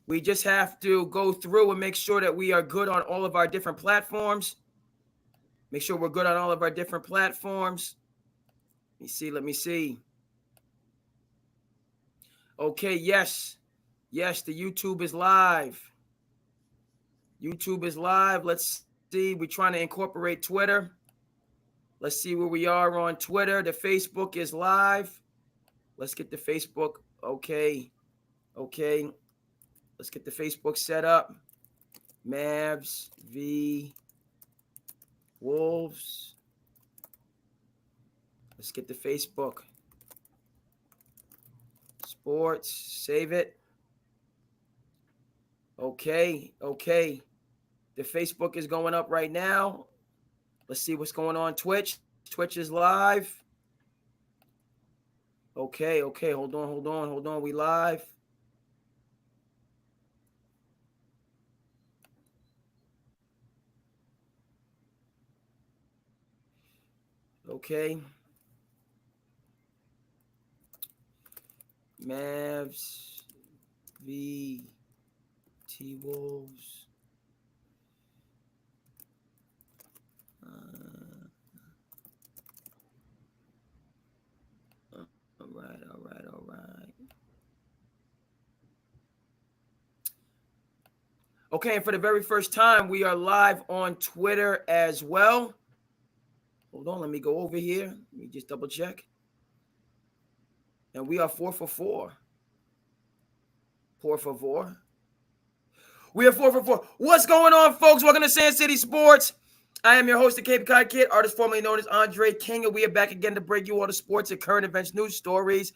We just have to go through and make sure that we are good on all of our different platforms. Make sure we're good on all of our different platforms. Let me see. Okay, yes. Yes, the YouTube is live. YouTube is live. Let's see. We're trying to incorporate Twitter. Let's see where we are on Twitter. The Facebook is live. Let's get the Facebook. Okay. Let's get the Facebook set up. Mavs v. Wolves. Let's get the Facebook. Sports. Save it. Okay. The Facebook is going up right now. Let's see what's going on. Twitch. Twitch is live. Okay. Hold on. We live. Okay. Mavs v. T-Wolves. All right. Okay, and for the very first time, we are live on Twitter as well. Hold on, let me go over here. Let me just double check. And we are 4 for 4. Por favor. We are 4 for 4. What's going on, folks? Welcome to SandCity Sports. I am your host, the Cape Cod Kid, artist formerly known as Andre King, and we are back again to bring you all the sports and current events, news, stories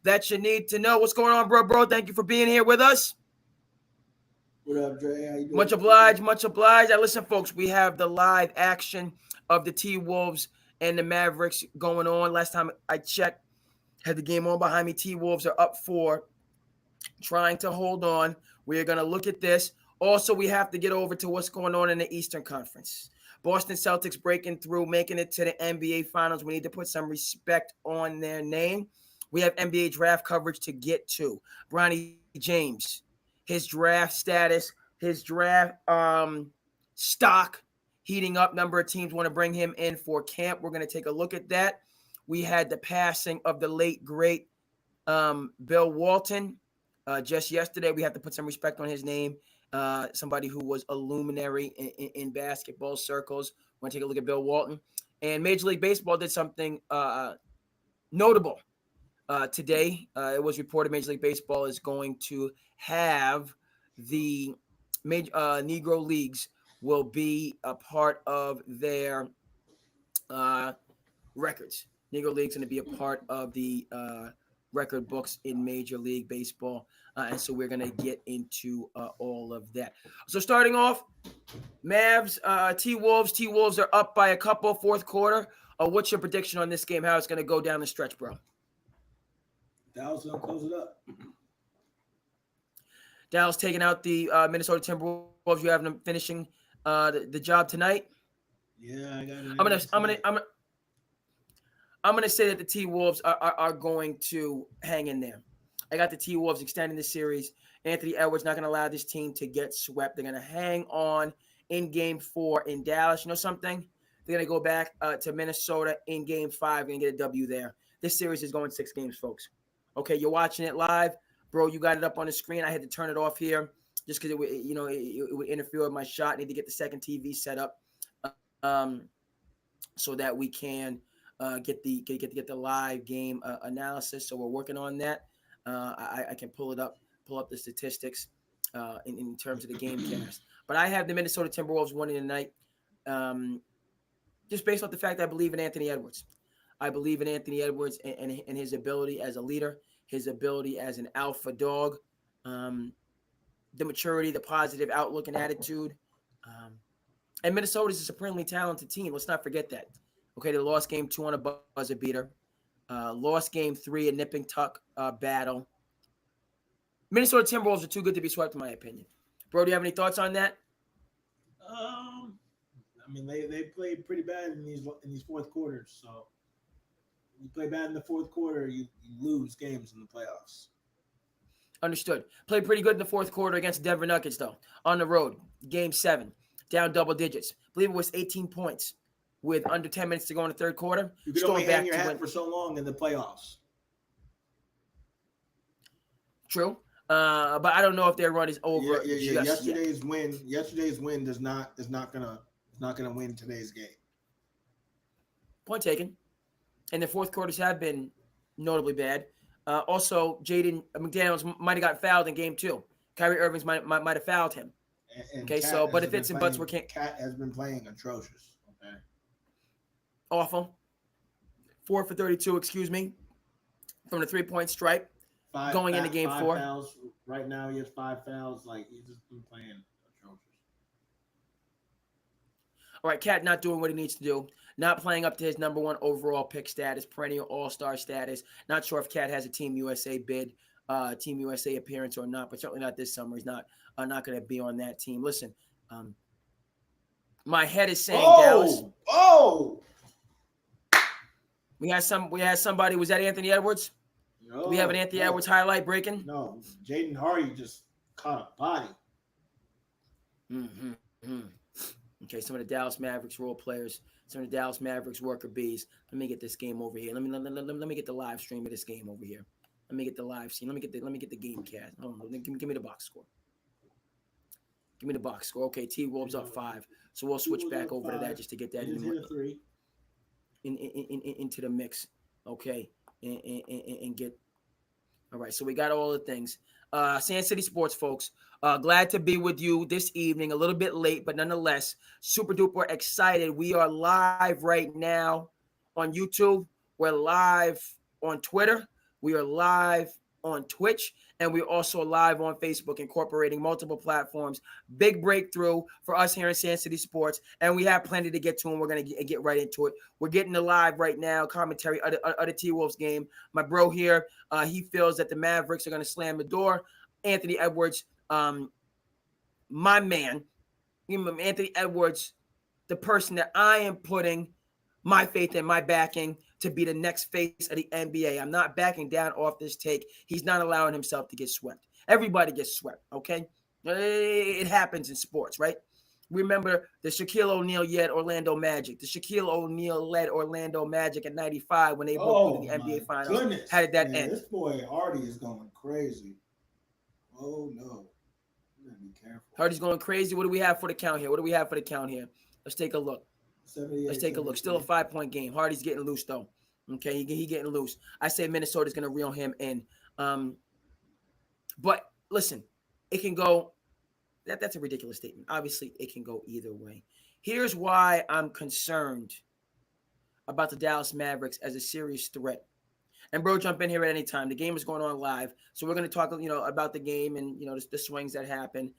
that you need to know. What's going on, bro? Thank you for being here with us. What up, Dre? How you doing? Much obliged. Now, listen, folks, we have the live action of the T-Wolves and the Mavericks going on. Last time I checked, had the game on behind me. T-Wolves are up 4, trying to hold on. We are going to look at this. Also, we have to get over to what's going on in the Eastern Conference. Boston Celtics breaking through, making it to the NBA Finals. We need to put some respect on their name. We have NBA draft coverage to get to. Bronny James, his draft status, his draft stock heating up. Number of teams want to bring him in for camp. We're going to take a look at that. We had the passing of the late, great Bill Walton just yesterday. We have to put some respect on his name. Somebody who was a luminary in basketball circles. We're going to take a look at Bill Walton. And Major League Baseball did something notable today. It was reported Major League Baseball is going to have the Negro Leagues will be a part of their records. Negro League's going to be a part of the record books in Major League Baseball. And so we're going to get into all of that. So starting off, Mavs, T-Wolves. T-Wolves are up by a couple, fourth quarter. What's your prediction on this game, how it's going to go down the stretch, bro? Dallas going to close it up. Dallas taking out the Minnesota Timberwolves. You have them finishing the job tonight? Yeah, I got it. I'm gonna say that the T-Wolves are going to hang in there. I got the T-Wolves extending the series. Anthony Edwards not going to allow this team to get swept. They're going to hang on in Game 4 in Dallas. You know something? They're going to go back to Minnesota in Game 5 and get a W there. This series is going 6 games, folks. Okay, you're watching it live. Bro, you got it up on the screen. I had to turn it off here just because it would interfere with my shot. I need to get the second TV set up so that we can get the live game analysis. So we're working on that. I can pull up the statistics in terms of the game cast. But I have the Minnesota Timberwolves winning tonight, just based off the fact that I believe in Anthony Edwards. I believe in Anthony Edwards and his ability as a leader, his ability as an alpha dog, the maturity, the positive outlook and attitude. And Minnesota is a supremely talented team. Let's not forget that. Okay, they lost game 2 on a buzzer beater. Lost game 3, a nip and tuck battle. Minnesota Timberwolves are too good to be swept, in my opinion. Bro, do you have any thoughts on that? I mean, they played pretty bad in these fourth quarters. So you play bad in the fourth quarter, you lose games in the playoffs. Understood. Played pretty good in the fourth quarter against Denver Nuggets, though. On the road, game 7, down double digits. I believe it was 18 points with under 10 minutes to go in the third quarter. You can only Stormed hang back your to hat win. for so long in the playoffs. True. But I don't know if their run is over just yet. Yesterday's win is not gonna win today's game. Point taken. And the fourth quarters have been notably bad. Also, Jaden McDaniels might have got fouled in game 2. Kyrie Irving's might have fouled him. And Okay, Cat so but has if it's been in butts, playing- we're Cat has been playing atrocious. Okay. awful. 4 for 32, excuse me, from the 3-point stripe. Going into game 4. Fouls. Right now, he has 5 fouls. Like, he's just been playing atrocious. All right, Cat not doing what he needs to do. Not playing up to his number 1 overall pick status, perennial all-star status. Not sure if Cat has a Team USA bid, Team USA appearance or not, but certainly not this summer. He's not going to be on that team. Listen, my head is saying Dallas. Oh! We had somebody. Was that Anthony Edwards? No, Do we have an Anthony Edwards highlight breaking? No, Jaden Hardy just caught a body. Mm-hmm. Okay, some of the Dallas Mavericks role players, some of the Dallas Mavericks worker bees. Let me get this game over here. Let me get the live stream of this game over here. Let me get the live stream. Let me get the game cast. Hold on, give me the box score. Give me the box score. Okay, T-Wolves up 5. So we'll switch back over to that just to get that into the mix. Okay, and get. All right, so we got all the things. SandCity Sports, folks. Glad to be with you this evening. A little bit late, but nonetheless, super duper excited. We are live right now on YouTube. We're live on Twitter. We are live on Twitch, and we're also live on Facebook, incorporating multiple platforms. Big breakthrough for us here in SandCity Sports, and we have plenty to get to, and we're going to get right into it. We're getting the live right now commentary of the T-Wolves game. My bro here, he feels that the Mavericks are going to slam the door. Anthony Edwards, my man, Anthony Edwards, the person that I am putting my faith and my backing to be the next face of the NBA. I'm not backing down off this take. He's not allowing himself to get swept. Everybody gets swept, okay? It happens in sports, right? Remember the Shaquille O'Neal led Orlando Magic. The Shaquille O'Neal led Orlando Magic in '95 when they broke through the NBA Finals. Goodness. How did that end? This boy Hardy is going crazy. Oh, no. You gotta be careful. Hardy's going crazy. What do we have for the count here? Let's take a look. Still a 5-point game. Hardy's getting loose, though. Okay, he getting loose. I say Minnesota's going to reel him in. But listen, it can go. That's a ridiculous statement. Obviously, it can go either way. Here's why I'm concerned about the Dallas Mavericks as a serious threat. And bro, jump in here at any time. The game is going on live, so we're going to talk, about the game and the swings that happen.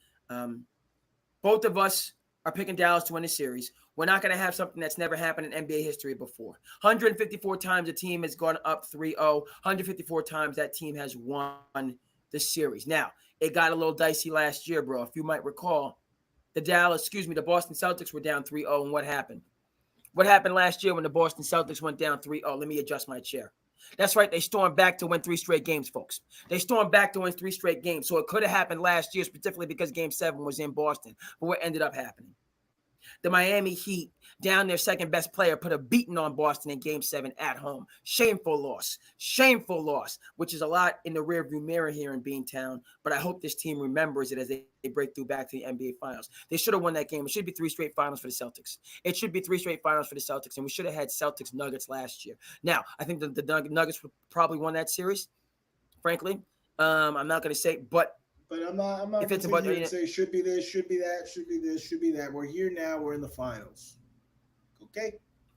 Both of us are picking Dallas to win the series. We're not going to have something that's never happened in NBA history before. 154 times a team has gone up 3-0. 154 times that team has won the series. Now, it got a little dicey last year, bro. If you might recall, the Boston Celtics were down 3-0, and what happened? What happened last year when the Boston Celtics went down 3-0? Let me adjust my chair. That's right. They stormed back to win 3 straight games, folks. They stormed back to win 3 straight games. So it could have happened last year, specifically because Game 7 was in Boston. But what ended up happening? The Miami Heat, down their second best player, put a beating on Boston in Game 7 at home. Shameful loss, which is a lot in the rearview mirror here in Beantown. But I hope this team remembers it as they break through back to the NBA Finals. They should have won that game. It should be 3 straight finals for the Celtics. And we should have had Celtics Nuggets last year. Now, I think the Nuggets would probably won that series, frankly. I'm not going to say, but I'm not if it's about about say should be this, should be that, should be this, should be that. We're here now. We're in the finals.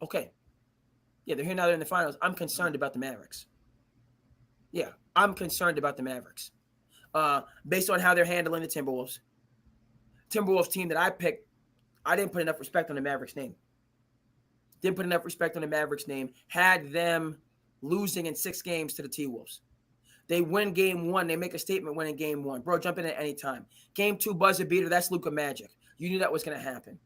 Okay. Yeah, they're here now. They're in the finals. I'm concerned about the Mavericks. Yeah, I'm concerned about the Mavericks. Based on how they're handling the Timberwolves. Timberwolves team that I picked, I didn't put enough respect on the Mavericks name. Had them losing in 6 games to the T-Wolves. They win game 1. They make a statement winning game 1. Bro, jump in at any time. Game 2 buzzer beater, that's Luka Magic. You knew that was going to happen.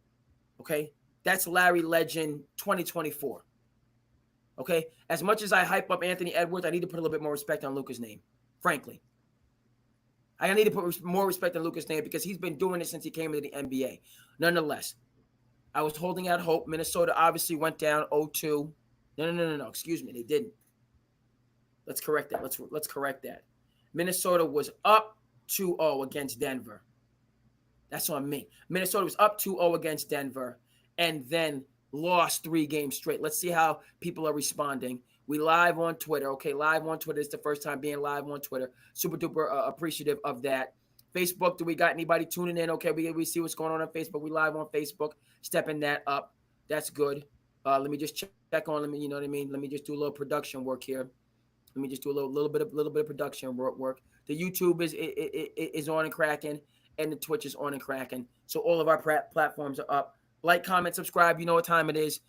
Okay? That's Larry Legend 2024. Okay? As much as I hype up Anthony Edwards, I need to put a little bit more respect on Luka's name. Frankly. I need to put more respect on Luka's name because he's been doing it since he came into the NBA. Nonetheless, I was holding out hope. Minnesota obviously went down 0-2. No. Excuse me, they didn't. Let's correct that. Let's correct that. Minnesota was up 2-0 against Denver. That's on me. Minnesota was up 2-0 against Denver and then lost 3 games straight. Let's see how people are responding. We live on Twitter. Okay, live on Twitter. It's the first time being live on Twitter. Super duper appreciative of that. Facebook, do we got anybody tuning in? Okay, we see what's going on Facebook. We live on Facebook, stepping that up. That's good. Let me just check on. You know what I mean. Let me just do a little production work here. Let me just do a little bit of production work. The YouTube is on and cracking, and the Twitch is on and cracking. So all of our platforms are up. Like, comment, subscribe. You know what time it is.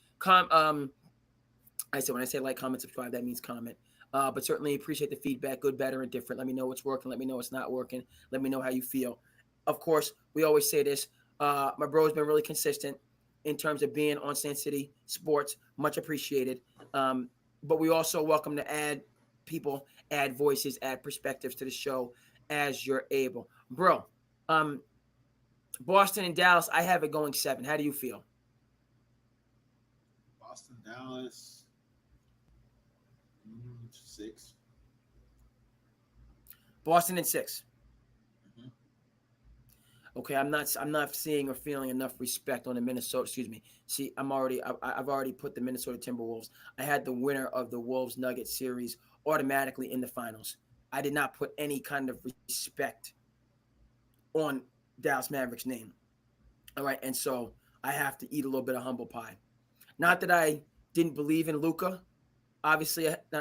I said when I say like, comment, subscribe, that means comment. But certainly appreciate the feedback, good, better, and different. Let me know what's working. Let me know what's not working. Let me know how you feel. Of course, we always say this. My bro's been really consistent in terms of being on SandCity Sports. Much appreciated. But we also welcome to add people, add voices, add perspectives to the show as you're able. Bro, Boston and Dallas, I have it going 7. How do you feel? Boston, Dallas, 6. Boston and 6. Mm-hmm. Okay, I'm not seeing or feeling enough respect on the Minnesota. Excuse me. See, I've already put the Minnesota Timberwolves. I had the winner of the Wolves Nuggets series automatically in the finals. I did not put any kind of respect on Dallas Mavericks' name. All right, and so I have to eat a little bit of humble pie. Not that I didn't believe in Luka. Not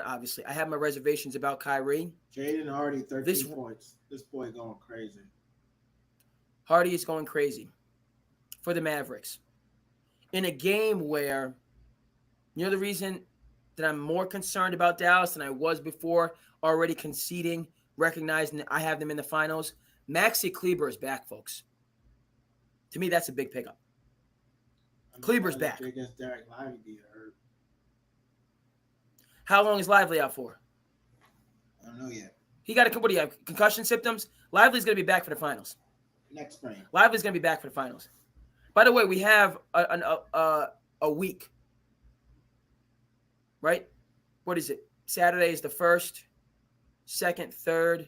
obviously. I have my reservations about Kyrie. Jaden Hardy, 13 points. This boy going crazy. Hardy is going crazy for the Mavericks. In a game where, the reason that I'm more concerned about Dallas than I was before, already conceding, recognizing that I have them in the finals, Maxi Kleber is back, folks. To me, that's a big pickup. Kleber's back. Against Derek Lively get hurt. How long is Lively out for? I don't know yet. He got what do you have? Concussion symptoms? Lively's going to be back for the finals. Next spring. Lively's going to be back for the finals. By the way, we have a week. Right? What is it? Saturday is the 1st, 2nd, 3rd,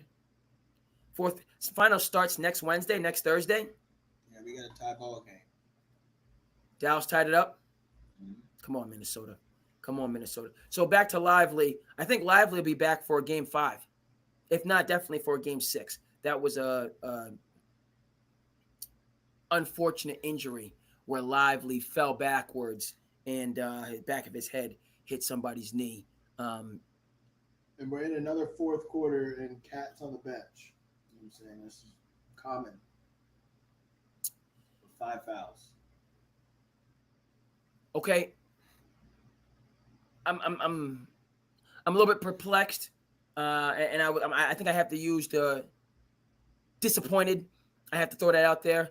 4th. Final starts next Wednesday, next Thursday. Yeah, we got a tie ball game. Dallas tied it up. Mm-hmm. Come on, Minnesota. So back to Lively. I think Lively will be back for Game 5. If not, definitely for Game 6. That was a unfortunate injury where Lively fell backwards and the back of his head hit somebody's knee. And we're in another fourth quarter and Cat's on the bench. You know what I'm saying? This is common. 5 fouls. Okay. I'm a little bit perplexed, and I think I have to use the disappointed. I have to throw that out there,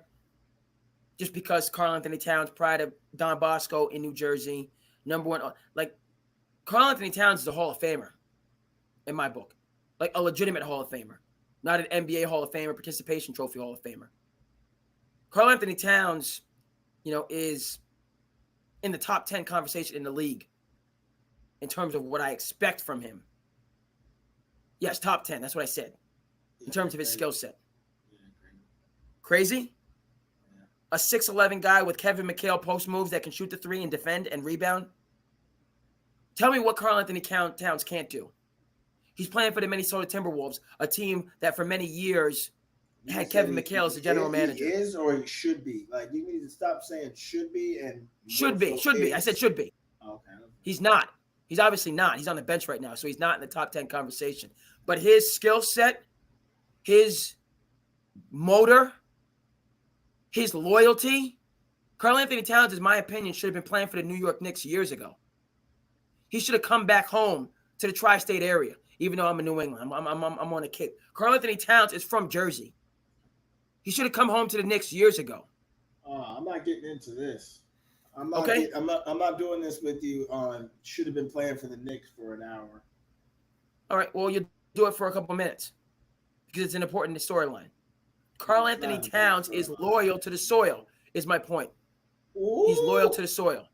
just because Karl-Anthony Towns, prior to Don Bosco in New Jersey, number one. Like, Karl-Anthony Towns is a Hall of Famer, in my book, like a legitimate Hall of Famer, not an N.B.A. Hall of Famer, participation trophy Hall of Famer. Karl-Anthony Towns, is in the top 10 conversation in the league in terms of what I expect from him. Yes, top 10. That's what I said. In terms of his skill set. Crazy? Yeah. A 6'11" guy with Kevin McHale post moves that can shoot the 3 and defend and rebound. Tell me what Karl-Anthony Towns can't do. He's playing for the Minnesota Timberwolves, a team that for many years had Kevin McHale as the general manager. He is or he should be. Like, you need to stop saying should be and should be. I said should be. Okay. He's not. He's obviously not. He's on the bench right now, so he's not in the top 10 conversation. But his skill set, his motor, his loyalty, Karl-Anthony Towns, in my opinion, should have been playing for the New York Knicks years ago. He should have come back home to the tri-state area, even though I'm in New England. I'm on a kick. Karl-Anthony Towns is from Jersey. He should have come home to the Knicks years ago. I'm not getting into this. I'm not doing this with you on should have been playing for the Knicks for an hour. All right. Well, you do it for a couple minutes because it's an important storyline. Karl Anthony Towns is loyal to the soil, is my point. Ooh. He's loyal to the soil.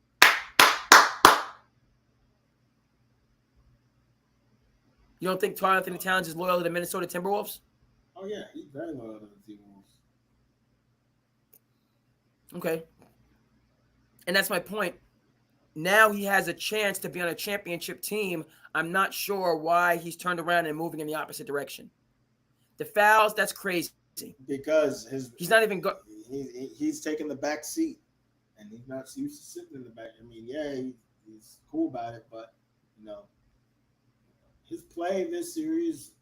You don't think Karl Anthony Towns is loyal to the Minnesota Timberwolves? Oh, yeah. He's very loyal to the Timberwolves. Okay. And that's my point. Now he has a chance to be on a championship team. I'm not sure why he's turned around and moving in the opposite direction. The fouls, that's crazy. Because he's not even he's taking the back seat, and he's not used to sitting in the back. I mean, yeah, he's cool about it, but his play in this series,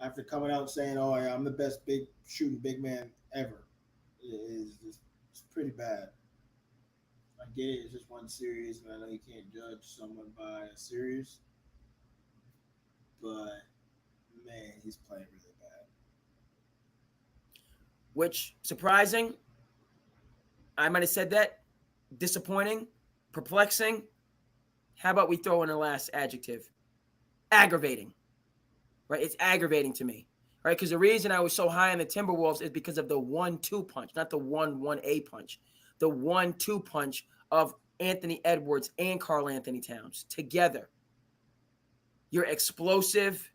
after coming out and saying, "Oh, yeah, I'm the best shooting big man ever," is pretty bad. I get it; it's just one series, and I know you can't judge someone by a series, but man, he's playing really bad. Which, surprising, I might have said that. Disappointing, perplexing. How about we throw in a last adjective? Aggravating. Right? It's aggravating to me. Right? Because the reason I was so high on the Timberwolves is because of the 1-2 punch, not the 1-1-A punch. The 1-2 punch of Anthony Edwards and Karl Anthony Towns together. You're explosive,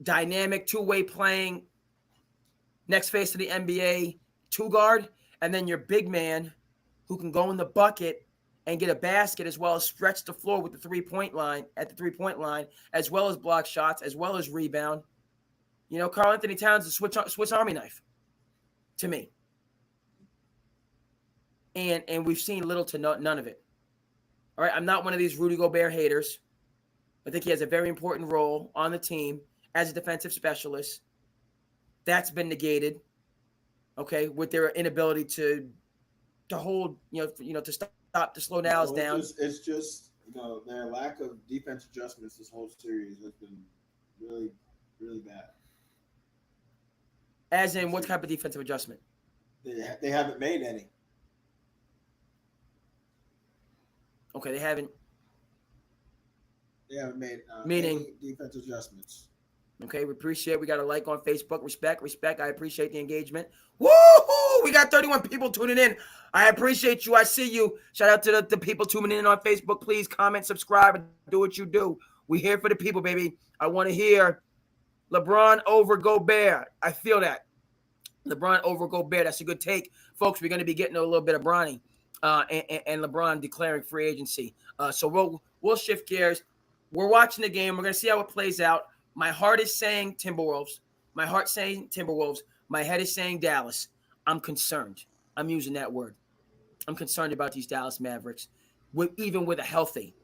dynamic, two-way playing, next face of the NBA, two guard, and then your big man who can go in the bucket and get a basket as well as stretch the floor with the three-point line, as well as block shots, as well as rebound. Karl Anthony Towns is a Swiss Army knife to me. And we've seen little to none of it. All right, I'm not one of these Rudy Gobert haters. I think he has a very important role on the team as a defensive specialist. That's been negated, okay, with their inability to hold, to stop, to slow Dallas down. It's just their lack of defense adjustments this whole series has been really, really bad. As in, what type of defensive adjustment? They haven't made any. Okay, they haven't. They haven't made any defense adjustments. Okay, we appreciate. We got a like on Facebook. Respect. I appreciate the engagement. Woohoo! We got 31 people tuning in. I appreciate you. I see you. Shout out to the people tuning in on Facebook. Please comment, subscribe, and do what you do. We here for the people, baby. I want to hear LeBron over Gobert. I feel that. LeBron over Gobert. That's a good take. Folks, we're going to be getting a little bit of Bronny and LeBron declaring free agency. So we'll shift gears. We're watching the game. We're going to see how it plays out. My heart is saying Timberwolves. My heart saying Timberwolves. My head is saying Dallas. I'm concerned. I'm using that word. I'm concerned about these Dallas Mavericks, even with a healthy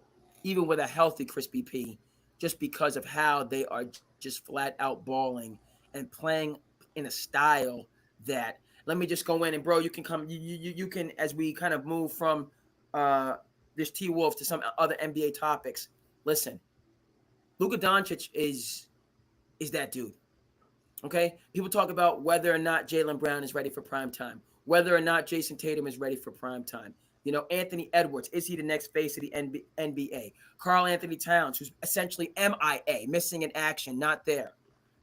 Crispy P, just because of how they are just flat out balling and playing in a style that. Let me just go in and, bro, you can come. You can, as we kind of move from this T-Wolves to some other NBA topics. Listen, Luka Doncic is that dude. Okay? People talk about whether or not Jaylen Brown is ready for prime time, whether or not Jason Tatum is ready for prime time. Anthony Edwards, is he the next face of the N.B.A.? Karl Anthony Towns, who's essentially MIA, missing in action, not there.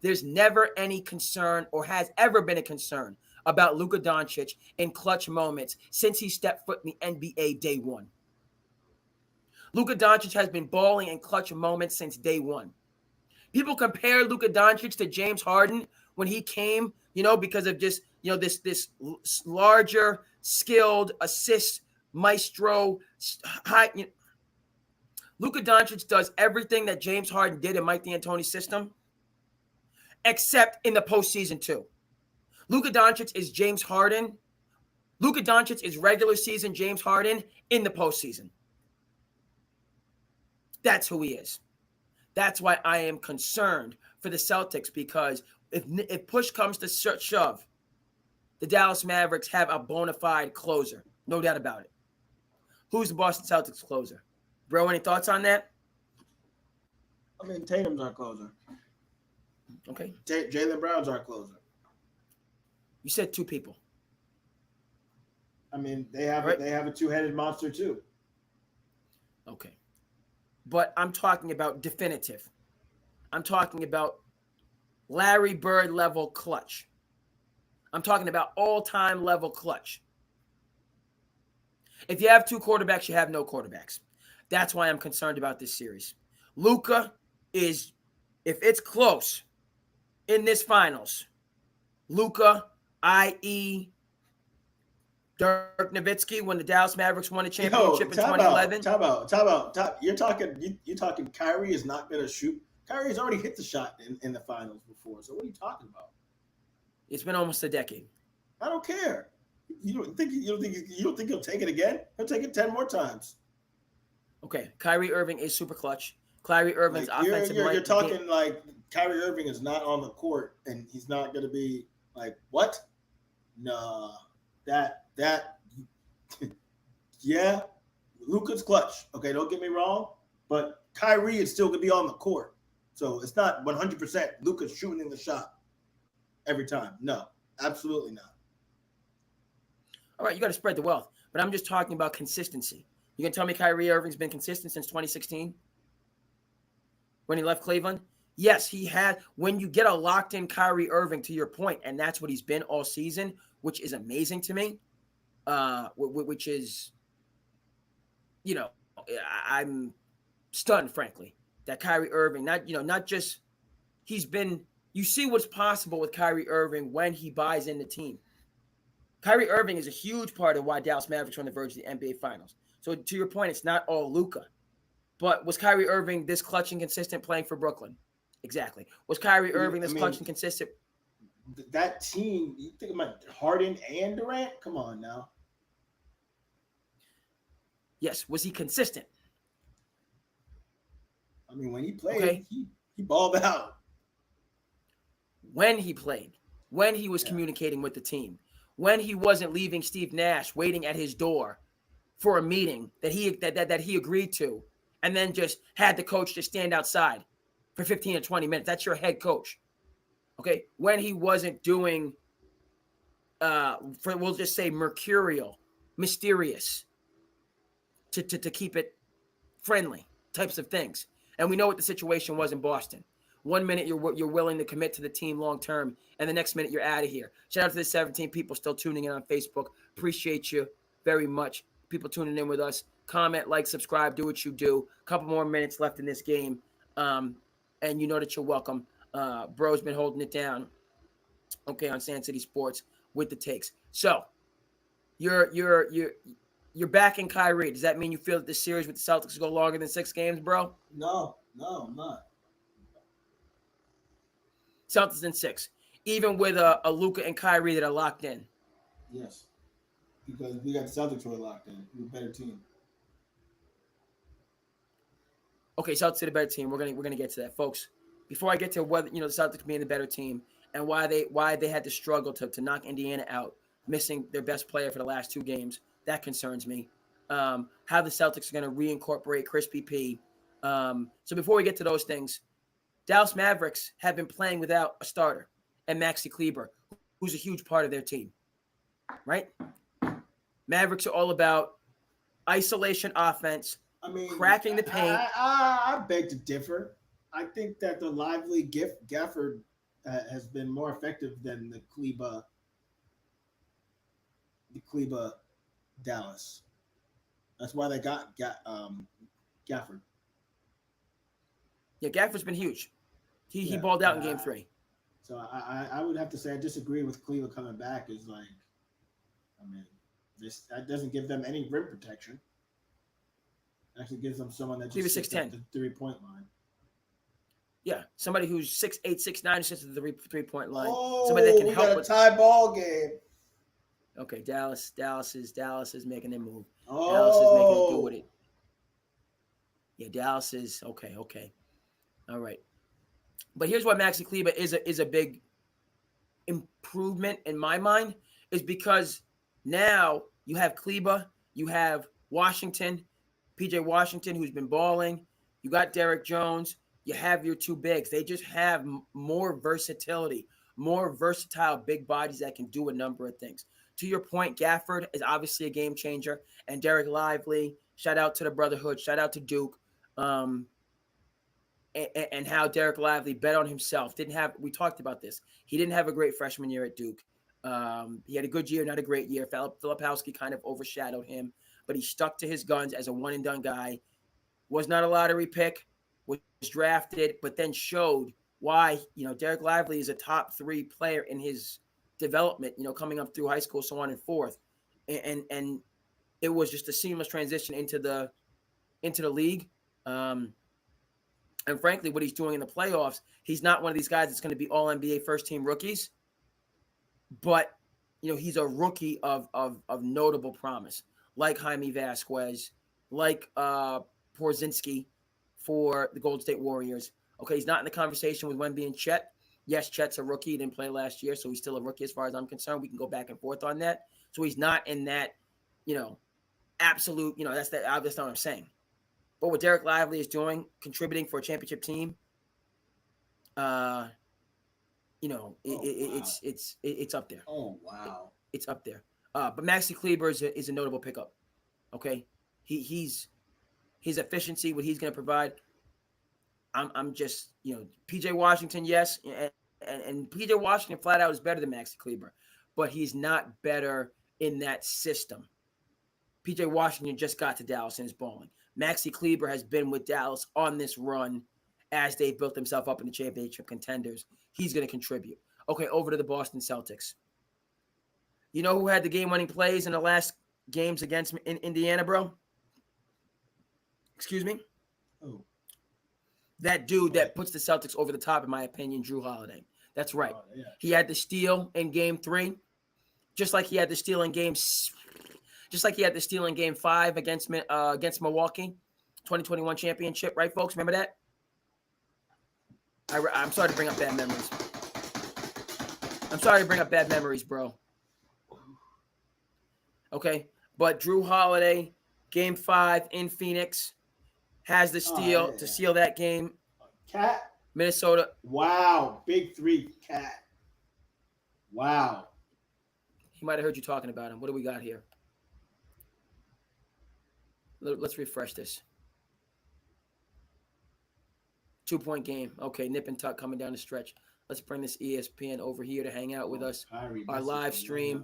There's never any concern or has ever been a concern about Luka Doncic in clutch moments since he stepped foot in the NBA day one. Luka Doncic has been balling in clutch moments since day one. People compare Luka Doncic to James Harden when he came, because of just, this larger, skilled assist maestro. Luka Doncic does everything that James Harden did in Mike D'Antoni's system, except in the postseason too. Luka Doncic is James Harden. Luka Doncic is regular season James Harden in the postseason. That's who he is. That's why I am concerned for the Celtics, because if push comes to shove, the Dallas Mavericks have a bona fide closer. No doubt about it. Who's the Boston Celtics closer? Bro, any thoughts on that? I mean, Tatum's our closer. Okay. Jaylen Brown's our closer. You said two people. I mean, they have a two-headed monster too. Okay. But I'm talking about definitive. I'm talking about Larry Bird level clutch. I'm talking about all-time level clutch. If you have two quarterbacks, you have no quarterbacks. That's why I'm concerned about this series. Luka is, if it's close in this finals, Luka, i.e., Dirk Nowitzki, when the Dallas Mavericks won a championship Yo, in 2011. You're talking. Kyrie is not gonna shoot. Kyrie's already hit the shot in the finals before. So what are you talking about? It's been almost a decade. I don't care. You don't think he'll take it again? He'll take it 10 more times. Okay, Kyrie Irving is super clutch. Kyrie Irving's offensive you're talking like Kyrie Irving is not on the court and he's not gonna be like what? Nah, that yeah, Luka's clutch. Okay, don't get me wrong, but Kyrie is still gonna be on the court, so it's not 100% Luka's shooting the shot every time. No, absolutely not. All right, you got to spread the wealth, but I'm just talking about consistency. You can tell me Kyrie Irving's been consistent since 2016 when he left Cleveland? Yes, he had. When you get a locked-in Kyrie Irving, to your point, and that's what he's been all season, which is amazing to me, which is, I'm stunned, frankly, that Kyrie Irving, not just, he's been, you see what's possible with Kyrie Irving when he buys in the team. Kyrie Irving is a huge part of why Dallas Mavericks are on the verge of the NBA Finals. So to your point, it's not all Luka. But was Kyrie Irving this clutch and consistent playing for Brooklyn? Exactly. Was Kyrie Irving this clutch and consistent? That team, you think about Harden and Durant? Come on now. Yes. Was he consistent? I mean, when he played, he balled out. When he played, when he was communicating with the team, when he wasn't leaving Steve Nash waiting at his door for a meeting that he agreed to, and then just had the coach just stand outside for 15 or 20 minutes. That's your head coach. Okay. When he wasn't doing, we'll just say mercurial, mysterious, to keep it friendly types of things. And we know what the situation was in Boston. 1 minute you're willing to commit to the team long term, and the next minute you're out of here. Shout out to the 17 people still tuning in on Facebook. Appreciate you very much. People tuning in with us. Comment, like, subscribe, do what you do. A couple more minutes left in this game, and you know that you're welcome. Bro's been holding it down. Okay, on SandCity Sports with the takes. So you're backing Kyrie. Does that mean you feel that this series with the Celtics will go longer than 6 games, bro? No, I'm not. Celtics in 6, even with a Luka and Kyrie that are locked in. Yes, because we got the Celtics who are locked in. We're a better team. Okay, Celtics are the better team. We're gonna get to that, folks. Before I get to whether the Celtics being the better team and why they had to struggle to knock Indiana out, missing their best player for the last 2 games, that concerns me. How the Celtics are going to reincorporate Crispy P. So before we get to those things, Dallas Mavericks have been playing without a starter and Maxi Kleber, who's a huge part of their team, right? Mavericks are all about isolation offense, cracking the paint. I beg to differ. I think that the lively Gafford has been more effective than the Kleba Dallas. That's why they got Gafford. Yeah, Gafford's been huge. He balled out in Game 3. So I would have to say I disagree with Cleveland coming back. Is like, that doesn't give them any rim protection. It actually gives them someone that just sits at the 3-point line. Yeah, somebody who's 6'8", 6'9", sits at the 3-point line. Oh, somebody that can help got a tie ball game. Okay, Dallas is making their move. Oh. Dallas is making it good with it. Yeah, Dallas is okay. All right. But here's why Maxi Kleber is a big improvement in my mind, is because now you have Kleber, you have Washington, PJ Washington, who's been balling. You got Derek Jones. You have your 2 bigs. They just have more versatility, more versatile big bodies that can do a number of things. To your point, Gafford is obviously a game changer, and Derek Lively. Shout out to the Brotherhood. Shout out to Duke. and how Derek Lively bet on himself. We talked about this. He didn't have a great freshman year at Duke. He had a good year, not a great year. Filipowski kind of overshadowed him, but he stuck to his guns as a one and done guy. Was not a lottery pick, was drafted, but then showed why, Derek Lively is a top 3 player in his development, coming up through high school, so on and forth. And it was just a seamless transition into the league. And frankly, what he's doing in the playoffs, he's not one of these guys that's going to be all NBA first team rookies, but he's a rookie of notable promise, like Jaime Vasquez, like Porzingis for the Golden State Warriors. Okay, he's not in the conversation with Wemby and Chet. Yes, Chet's a rookie. He didn't play last year, so he's still a rookie as far as I'm concerned. We can go back and forth on that. So he's not in that, absolute, that's not what I'm saying. But what Derek Lively is doing, contributing for a championship team, it's up there. Oh, wow. It's up there. But Maxi Kleber is a notable pickup. Okay, his efficiency, what he's going to provide. I'm just, PJ Washington, yes, and PJ Washington flat out is better than Maxi Kleber, but he's not better in that system. PJ Washington just got to Dallas and is balling. Maxi Kleber has been with Dallas on this run as they built themselves up in the championship contenders. He's going to contribute. Okay, over to the Boston Celtics. You know who had the game-winning plays in the last games against in Indiana, bro? Excuse me? Oh. That dude that puts the Celtics over the top, in my opinion, Drew Holiday. That's right. Yeah. He had the steal in Game 3, just like he had the steal in Game 5 against Milwaukee, 2021 championship, right, folks? Remember that? I'm sorry to bring up bad memories. Bro. Okay, but Drew Holiday, Game 5 in Phoenix, has the steal to seal that game. Cat. Minnesota. Wow. Big 3, Cat. Wow. He might have heard you talking about him. What do we got here? Let's refresh this. 2-point game. Okay, nip and tuck coming down the stretch. Let's bring this ESPN over here to hang out with us. Our live streams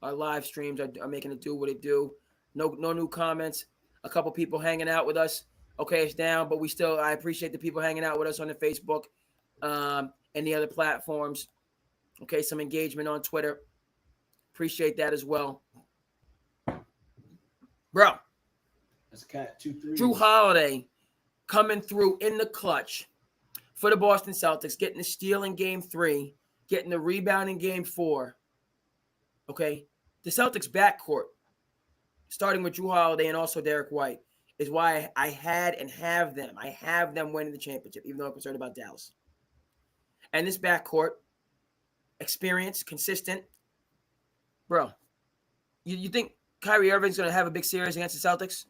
are making it do what it do. No new comments. A couple people hanging out with us. Okay, it's down, but I appreciate the people hanging out with us on the Facebook and the other platforms. Okay, some engagement on Twitter. Appreciate that as well. Bro. That's Cat 2-3. Drew Holiday coming through in the clutch for the Boston Celtics, getting the steal in Game 3, getting the rebound in Game 4. Okay, the Celtics backcourt, starting with Drew Holiday and also Derek White, is why I had and have them. I have them winning the championship, even though I'm concerned about Dallas. And this backcourt, experience, consistent. Bro, you think Kyrie Irving's going to have a big series against the Celtics?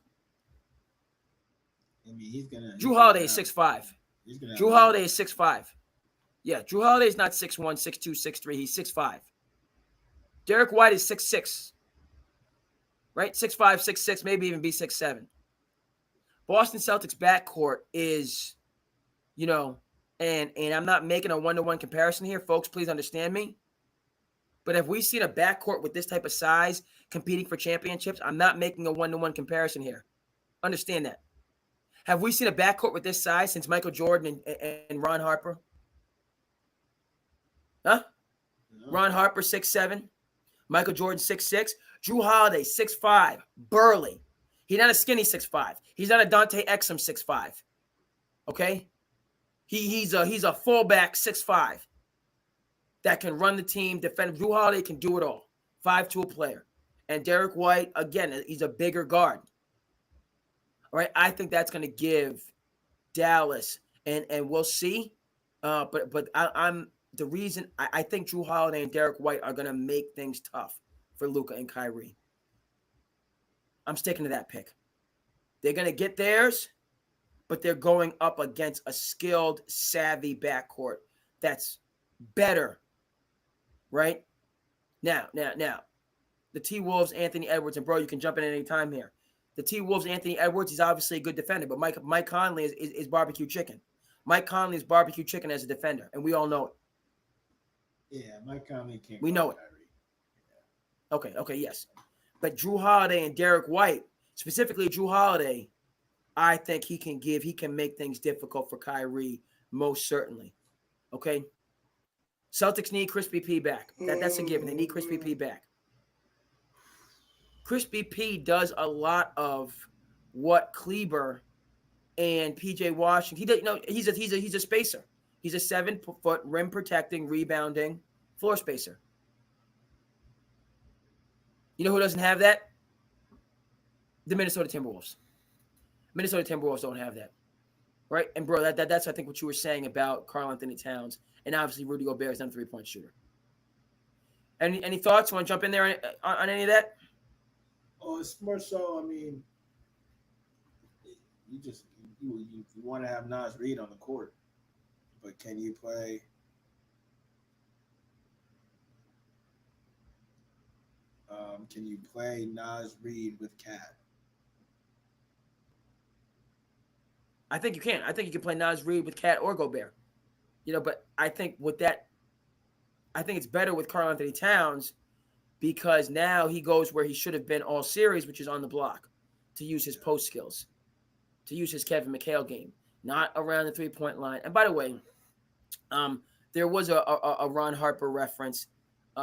I mean, he's gonna. Drew Holiday is 6'5". Drew Holiday is 6'5". Yeah, Drew Holiday is not 6'1", 6'2", 6'3". He's 6'5". Derek White is 6'6". Right? 6'5", 6'6", maybe even be 6'7". Boston Celtics backcourt is, and I'm not making a one-to-one comparison here, folks. Please understand me. But if we've seen a backcourt with this type of size competing for championships, I'm not making a one-to-one comparison here. Understand that. Have we seen a backcourt with this size since Michael Jordan and Ron Harper? Huh? No. Ron Harper, 6'7". Michael Jordan, 6'6". Drew Holiday, 6'5". Burly. He's not a skinny 6'5". He's not a Dante Exum 6'5". Okay? He's a fullback 6'5". that can run the team, defend. Drew Holiday can do it all. 5'2" player. And Derek White, again, he's a bigger guard. All right, I think that's going to give Dallas, and we'll see. But I'm the reason I think Drew Holiday and Derek White are going to make things tough for Luka and Kyrie. I'm sticking to that pick. They're going to get theirs, but they're going up against a skilled, savvy backcourt that's better. Right? Now, the T-Wolves, Anthony Edwards, and bro, you can jump in at any time here. The T-Wolves, Anthony Edwards, he's obviously a good defender, but Mike Conley is barbecue chicken. Mike Conley's barbecue chicken as a defender, and we all know it. Yeah, Mike Conley can't. We know it. Kyrie. Okay, yes. But Drew Holiday and Derek White, specifically Drew Holiday, I think he can make things difficult for Kyrie, most certainly. Okay. Celtics need Chris BP back. That's a given. They need Chris BP back. Chris BP does a lot of what Kleber and PJ Washington. He does, he's a spacer. He's a 7-foot rim protecting, rebounding floor spacer. You know who doesn't have that? The Minnesota Timberwolves. Minnesota Timberwolves don't have that, right? And bro, that's I think what you were saying about Karl-Anthony Towns, and obviously Rudy Gobert is not a 3-point shooter. Any thoughts? Want to jump in there on any of that? Oh, it's more so. I mean, you want to have Naz Reid on the court, but can you play? Can you play Naz Reid with Cat? I think you can. I think you can play Naz Reid with Cat or Gobert. But I think I think it's better with Karl-Anthony Towns because now he goes where he should have been all series, which is on the block, to use his post skills, to use his Kevin McHale game, not around the 3-point line. And by the way, there was a Ron Harper reference.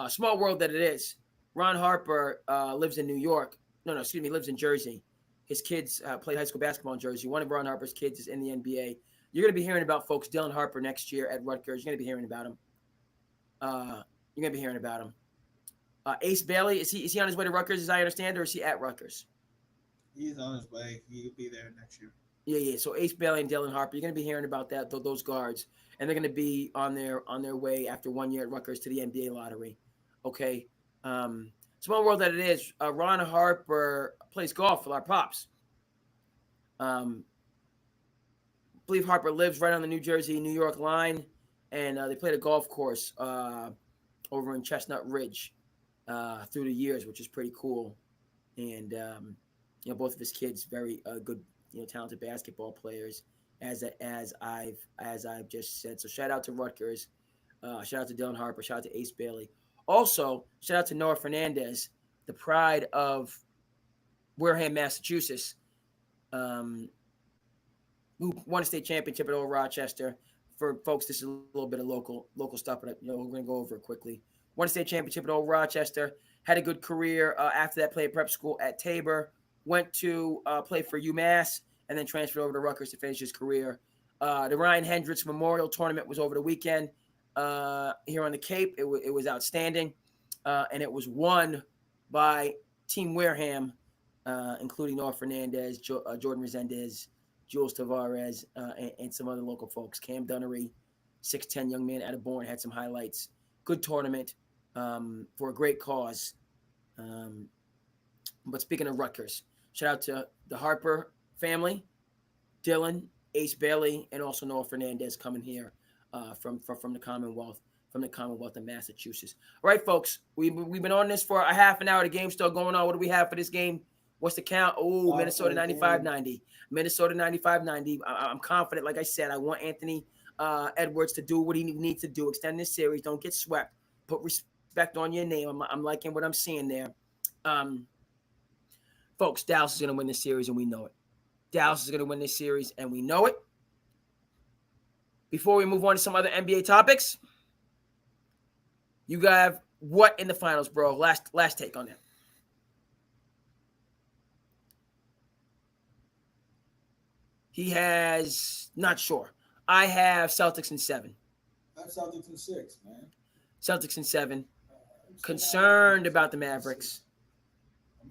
Small world that it is. Ron Harper lives in New York. He lives in Jersey. His kids played high school basketball in Jersey. One of Ron Harper's kids is in the NBA. You're going to be hearing about folks. Dylan Harper next year at Rutgers. You're going to be hearing about him. Ace Bailey, is he on his way to Rutgers, as I understand, or is he at Rutgers? He's on his way. He'll be there next year. Yeah. So Ace Bailey and Dylan Harper, you're going to be hearing about those guards, and they're going to be on their way after 1 year at Rutgers to the NBA lottery. Okay. Small world that it is. Ron Harper plays golf with our pops. I believe Harper lives right on the New Jersey-New York line, and they played a golf course over in Chestnut Ridge through the years, which is pretty cool. And both of his kids very good, talented basketball players, as I've just said. So shout out to Rutgers, shout out to Dylan Harper, shout out to Ace Bailey. Also, shout out to Noah Fernandez, the pride of Wareham, Massachusetts, who won a state championship at Old Rochester. For folks, this is a little bit of local stuff, but we're going to go over it quickly. Won a state championship at Old Rochester. Had a good career after that. Played prep school at Tabor. Went to play for UMass and then transferred over to Rutgers to finish his career. The Ryan Hendricks Memorial Tournament was over the weekend. Here on the Cape, it was outstanding, and it was won by Team Wareham, including Noah Fernandez, Jordan Resendez, Jules Tavares, and some other local folks. Cam Dunnery, 6'10" young man out of Bourne, had some highlights. Good tournament for a great cause. But speaking of Rutgers, shout out to the Harper family, Dylan, Ace Bailey, and also Noah Fernandez coming here. From the Commonwealth of Massachusetts. All right, folks, we've been on this for a half an hour. The game's still going on. What do we have for this game? What's the count? Oh, Minnesota 95-90. Minnesota 95-90. I'm confident. Like I said, I want Anthony Edwards to do what he needs to do. Extend this series. Don't get swept. Put respect on your name. I'm liking what I'm seeing there. Folks, Dallas is going to win this series, and we know it. Dallas is going to win this series, and we know it. Before we move on to some other NBA topics, you have what in the finals, bro? Last take on that. He has not sure. I have Celtics in 7. I have Celtics in 6, man. Celtics in 7. Concerned about the Mavericks,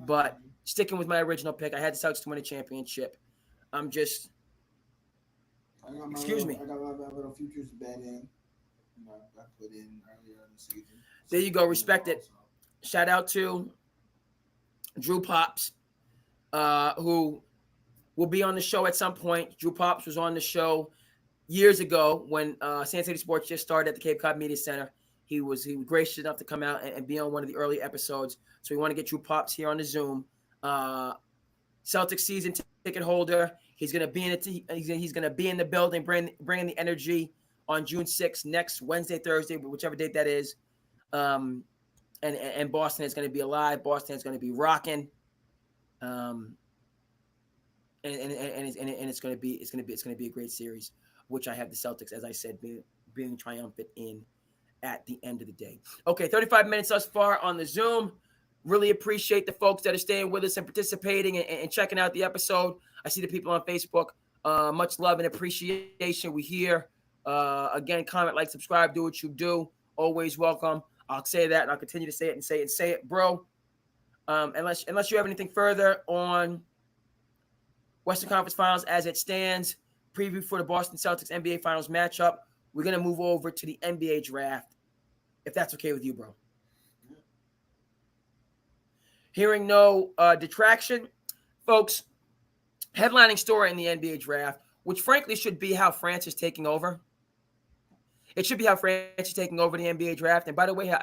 but sticking with my original pick. I had the Celtics to win a championship. I'm just. Excuse me. I got my little futures bet in. I put in earlier in the season. There you go. Respect it. Shout out to Drew Pops, who will be on the show at some point. Drew Pops was on the show years ago when SandCity Sports just started at the Cape Cod Media Center. He was gracious enough to come out and be on one of the early episodes. So we want to get Drew Pops here on the Zoom. Celtics season ticket holder. He's going to be in he's going to be in the building, bringing the energy on June 6th, next Wednesday, Thursday, whichever date that is. And Boston is going to be alive. Boston is going to be rocking. And it's going to be a great series, which I have the Celtics, as I said, being triumphant in at the end of the day. Okay, 35 minutes thus far on the Zoom. Really appreciate the folks that are staying with us and participating and checking out the episode. I see the people on Facebook. Much love and appreciation. We hear. Again, comment, like, subscribe, do what you do. Always welcome. I'll say that, and I'll continue to say it and say it, bro. Unless you have anything further on Western Conference Finals as it stands, preview for the Boston Celtics NBA Finals matchup, we're going to move over to the NBA draft, if that's okay with you, bro. Hearing no detraction, folks, headlining story in the NBA draft, which frankly should be how France is taking over. It should be how France is taking over the NBA draft. And by the way, how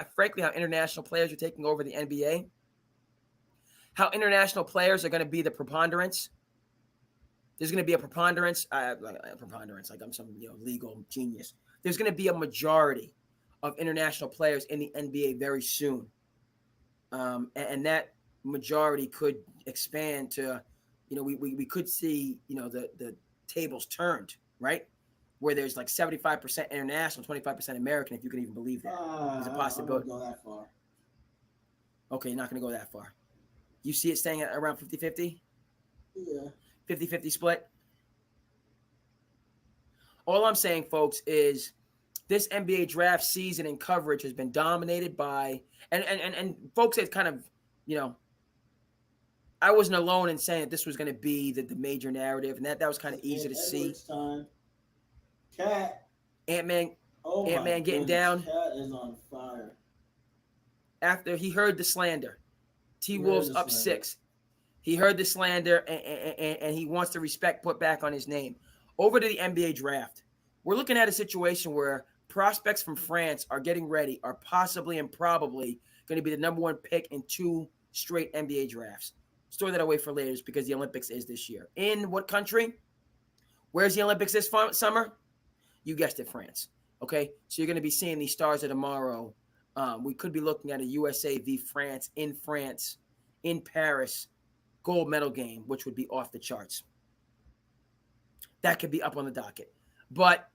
international players are taking over the NBA. How international players are going to be the preponderance. There's going to be a preponderance, like I'm some legal genius. There's going to be a majority of international players in the NBA very soon. And that majority could expand to, we could see, the tables turned, right? Where there's like 75% international, 25% American, if you can even believe that. There's a possibility. I don't go that far. Okay, you're not going to go that far. You see it staying at around 50-50? Yeah. 50-50 split? All I'm saying, folks, is this NBA draft season and coverage has been dominated by, and folks have kind of, I wasn't alone in saying that this was going to be the major narrative, and that was kind of easy to see. Time. Cat. Ant-Man getting down. Cat is on fire. After he heard the slander. T-Wolves up 6. He heard the slander, and he wants the respect put back on his name. Over to the NBA draft. We're looking at a situation where prospects from France are getting ready, are possibly and probably going to be the number one pick in 2 straight NBA drafts. Store that away for later because the Olympics is this year. In what country? Where's the Olympics this summer? You guessed it, France. Okay, so you're going to be seeing these stars of tomorrow. We could be looking at a USA v. France, in Paris, gold medal game, which would be off the charts. That could be up on the docket. But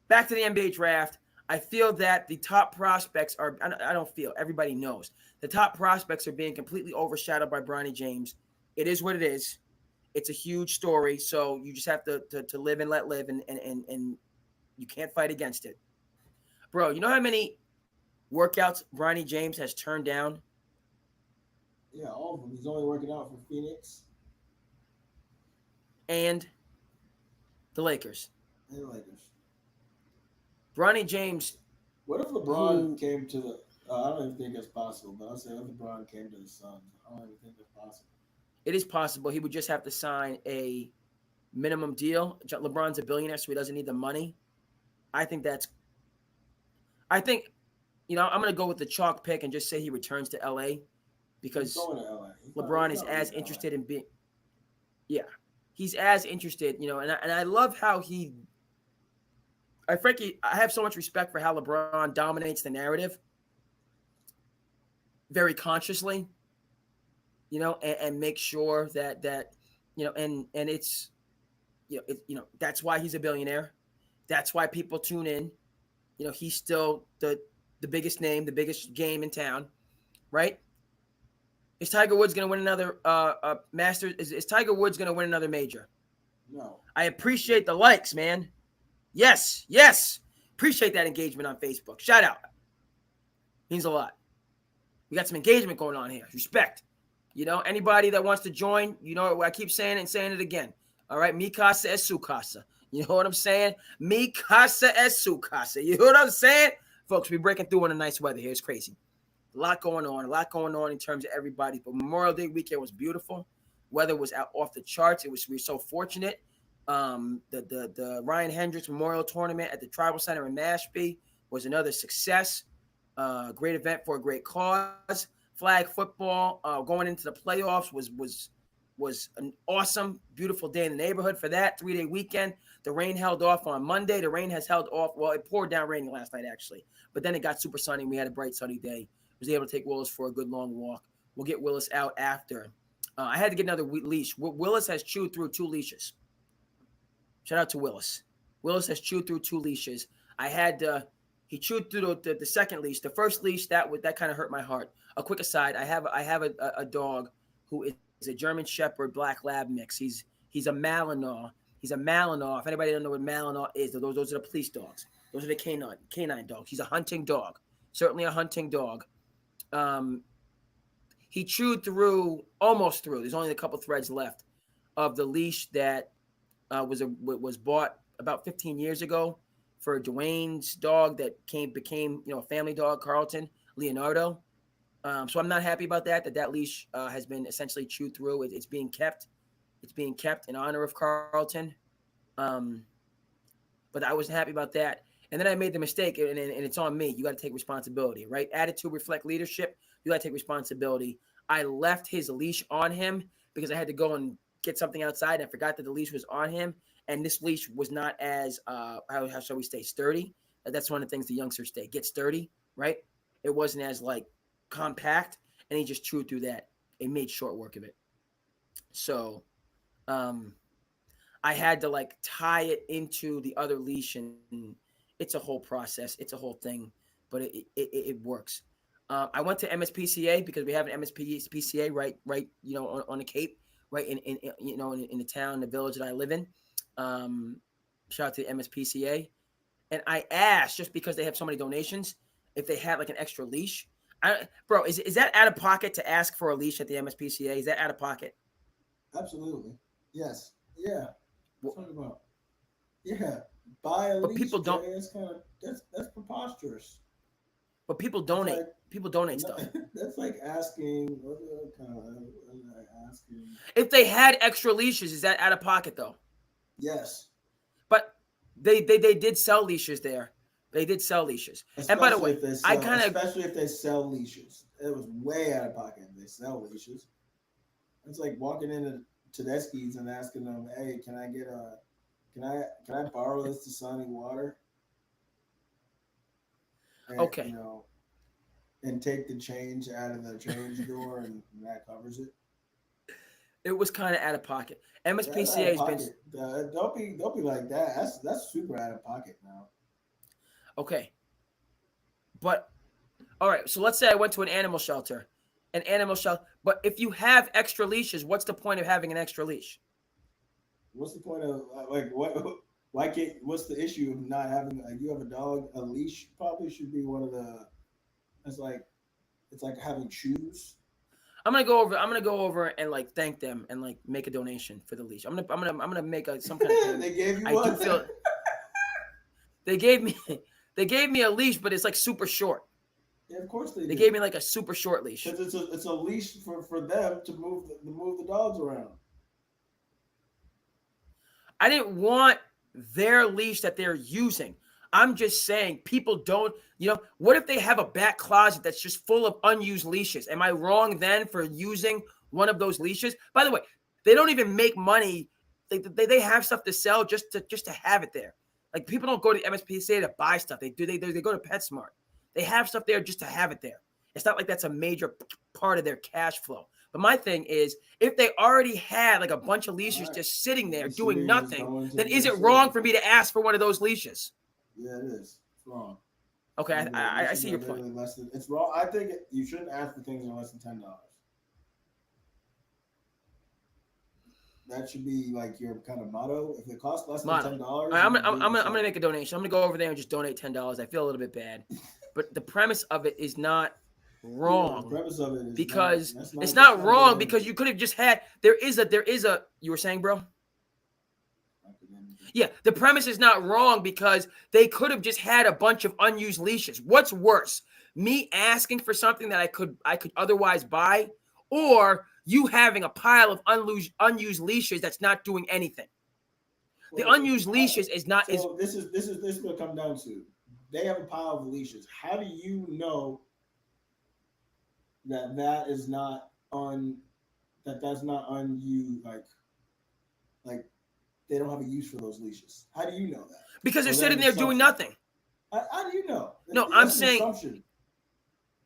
back to the NBA draft, I feel that the top prospects are, I don't feel, everybody knows, the top prospects are being completely overshadowed by Bronny James. It is what it is. It's a huge story, so you just have to live and let live, and you can't fight against it. Bro, you know how many workouts Bronny James has turned down? Yeah, all of them. He's only working out for Phoenix. And the Lakers. And the Lakers. Bronny James. What if LeBron came to the... I don't even think that's possible, but I'll say if LeBron came to the Suns. I don't even think that's possible. It is possible. He would just have to sign a minimum deal. LeBron's a billionaire, so he doesn't need the money. I think, I'm going to go with the chalk pick and just say he returns to LA because LeBron is as interested in being, he's as interested, and I love how I have so much respect for how LeBron dominates the narrative very consciously. And make sure that and it's, that's why he's a billionaire. That's why people tune in. He's still the biggest name, the biggest game in town, right? Is Tiger Woods going to win another Masters? Is Tiger Woods going to win another major? No. I appreciate the likes, man. Yes. Appreciate that engagement on Facebook. Shout out. Means a lot. We got some engagement going on here. Respect. Anybody that wants to join, I keep saying it and saying it again. All right, mi casa es su casa. You know what I'm saying? Mi casa es su casa. You know what I'm saying? Folks, we're breaking through in the nice weather here. It's crazy. A lot going on in terms of everybody. But Memorial Day weekend was beautiful. Weather was out off the charts. We were so fortunate. The Ryan Hendricks Memorial Tournament at the Tribal Center in Mashpee was another success. Great event for a great cause. Flag football going into the playoffs was was an awesome, beautiful day in the neighborhood for that 3-day weekend. The rain held off on Monday. The rain has held off. Well, it poured down raining last night, actually. But then it got super sunny. We had a bright, sunny day. Was able to take Willis for a good long walk. We'll get Willis out after. I had to get another leash. Willis has chewed through 2 leashes. Shout out to Willis. Willis has chewed through 2 leashes. He chewed through the second leash. The first leash, that kind of hurt my heart. A quick aside, I have a dog who is a German Shepherd Black Lab mix. He's a Malinois. He's a Malinois. If anybody doesn't know what Malinois is, those are the police dogs. Those are the canine dogs. He's a hunting dog. Certainly a hunting dog. He chewed almost through. There's only a couple threads left of the leash that was bought about 15 years ago for Dwayne's dog that became a family dog, Carlton, Leonardo. So I'm not happy about that leash has been essentially chewed through. It's being kept. It's being kept in honor of Carlton. But I wasn't happy about that. And then I made the mistake, and it's on me. You got to take responsibility, right? Attitude reflect leadership. You got to take responsibility. I left his leash on him because I had to go and get something outside. I forgot that the leash was on him. And this leash was not as, how shall we say, sturdy. That's one of the things the youngsters say. Get sturdy, right? It wasn't as, compact. And he just chewed through that. It made short work of it. So I had to, tie it into the other leash. And it's a whole process. It's a whole thing. But it works. I went to MSPCA because we have an MSPCA right, on the Cape, right in the town, the village that I live in. Shout out to the MSPCA. And I asked, just because they have so many donations, if they had an extra leash. Bro, is that out of pocket to ask for a leash at the MSPCA? Is that out of pocket? Absolutely. Yes. Yeah. What talking about? Yeah. Buy a leash. But people don't. That's preposterous. But people donate. People donate stuff. That's like asking. Asking. If they had extra leashes, is that out of pocket though? Yes. But they did sell leashes there. They did sell leashes. Especially, and by the way, especially if they sell leashes, it was way out of pocket if they sell leashes. It's like walking into Tedeschi's and asking them, "Hey, can I borrow this Dasani water?" And, okay. And take the change out of the change door, and that covers it. It was kind of out of pocket. MSPCA has been. Don't be like that. That's super out of pocket now. Okay. But all right. So let's say I went to an animal shelter. But if you have extra leashes, what's the point of having an extra leash? What's the point of what? Why can't? What's the issue of not having? You have a dog. A leash probably should be one of the. It's like having shoes. I'm gonna go over and thank them and make a donation for the leash. I'm gonna make some kind of. They gave you one. They gave me a leash, but it's super short. Yeah, of course they. They gave me a super short leash. Because it's a leash for them to move the dogs around. I didn't want their leash that they're using. I'm just saying people don't, what if they have a back closet that's just full of unused leashes? Am I wrong then for using one of those leashes? By the way, they don't even make money. They have stuff to sell just to have it there. People don't go to the MSPCA to buy stuff. They go to PetSmart. They have stuff there just to have it there. It's not like that's a major part of their cash flow. But my thing is, if they already had a bunch of leashes just sitting there doing nothing, then is it wrong for me to ask for one of those leashes? Yeah, it is. It's wrong. Okay, I see your point. It's wrong. I think you shouldn't ask for things that are less than $10. That should be your kind of motto. If it costs less than $10, I'm gonna make a donation. I'm gonna go over there and just donate $10. I feel a little bit bad, but the premise of it is not wrong. Yeah, the premise of it is because it's not wrong because you could have just had. There is a. You were saying, bro? Yeah, the premise is not wrong because they could have just had a bunch of unused leashes. What's worse, me asking for something that I could otherwise buy, or you having a pile of unused leashes that's not doing anything? The unused leashes is not. So this is what it comes down to. They have a pile of leashes. How do you know that is not that's not unused. Like they don't have a use for those leashes. How do you know that? Because they're Or is that sitting an there doing assumption? nothing. How do you know? No, I'm That's an saying, assumption.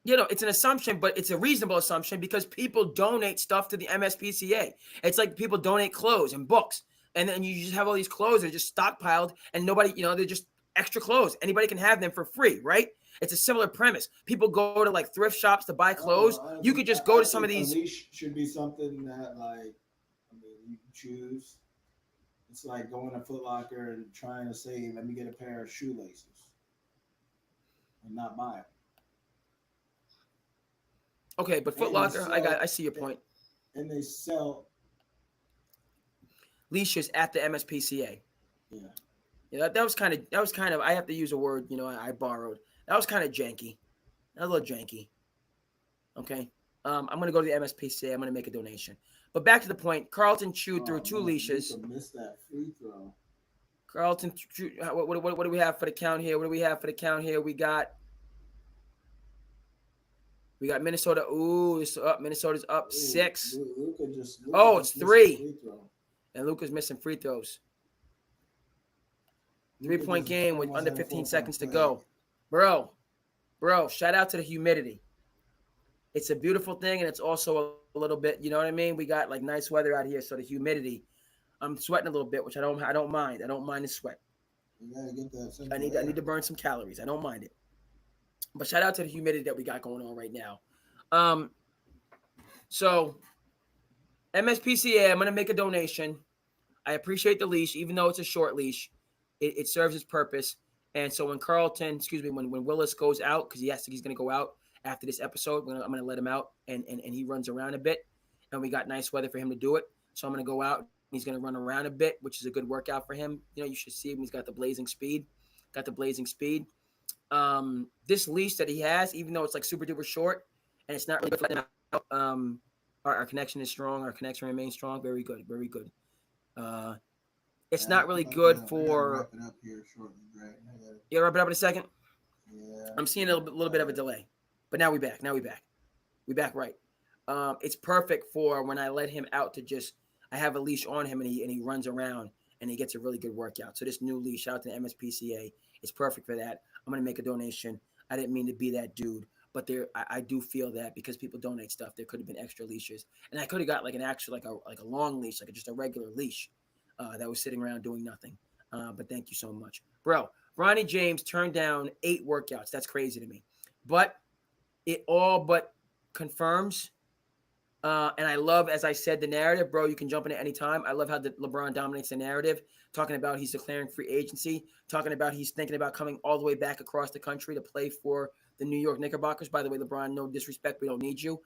it's an assumption, but it's a reasonable assumption because people donate stuff to the MSPCA. It's like people donate clothes and books, and then you just have all these clothes that are just stockpiled, and nobody, they're just extra clothes. Anybody can have them for free, right? It's a similar premise. People go to like thrift shops to buy clothes. You Honestly, could just go I to some of think a these. leash should be something that, you can choose. It's like going to Foot Locker and trying to say, "Let me get a pair of shoelaces," and not buy them. Okay, but Foot And they Locker, I sell, see your point. and they sell. Leashes at the MSPCA. Yeah, Yeah, that was kind of. I have to use a word. I borrowed. That was kind of janky. That was a little janky. Okay. I'm gonna go to the MSPCA. I'm gonna make a donation. But back to the point. Carlton chewed through oh two man, leashes. Luca missed that free throw. Carlton, what do we have for the count here? What do we have for the count here? We got Minnesota. Ooh, it's up. Minnesota's up Ooh, 6. Luca Oh, it's just missed the 3. free throw. And Luka's missing free throws. Luca 3-point just game with almost under had a 15 4 point seconds to play. go. Bro, shout out to the humidity. It's a beautiful thing, and it's also a little bit, you know what I mean? We got like nice weather out here, so the humidity. I'm sweating a little bit, which I don't mind. I don't mind the sweat. You gotta get that I central need I air. need to burn some calories. I don't mind it. But shout out to the humidity that we got going on right now. Um, so MSPCA, I'm gonna make a donation. I appreciate the leash, even though it's a short leash. It serves its purpose. And so when Willis goes out, because he's going to go out after this episode, I'm going to let him out, and he runs around a bit. And we got nice weather for him to do it. So I'm going to go out. He's going to run around a bit, which is a good workout for him. You should see him. He's got the blazing speed. This leash that he has, even though it's like super duper short, and it's not really good for letting him out. Our connection is strong. Our connection remains strong. Very good. Very good. It's not really good I gotta for. wrap it up here shortly, Greg. You wrap it up in a second. Yeah. I'm seeing a little bit of a delay, but now we back. We back right. It's perfect for when I let him out to just. I have a leash on him and he runs around and he gets a really good workout. So this new leash out to the MSPCA is perfect for that. I'm gonna make a donation. I didn't mean to be that dude, but I do feel that because people donate stuff, there could have been extra leashes, and I could have got like an actual like a long leash, like just a regular leash that was sitting around doing nothing. But thank you so much, bro. Bronny James turned down 8 workouts. That's crazy to me, but it all but confirms. And I love, as I said, the narrative, bro. You can jump in at any time. I love how LeBron dominates the narrative, talking about he's declaring free agency, talking about he's thinking about coming all the way back across the country to play for the New York Knickerbockers. By the way, LeBron, no disrespect, we don't need you.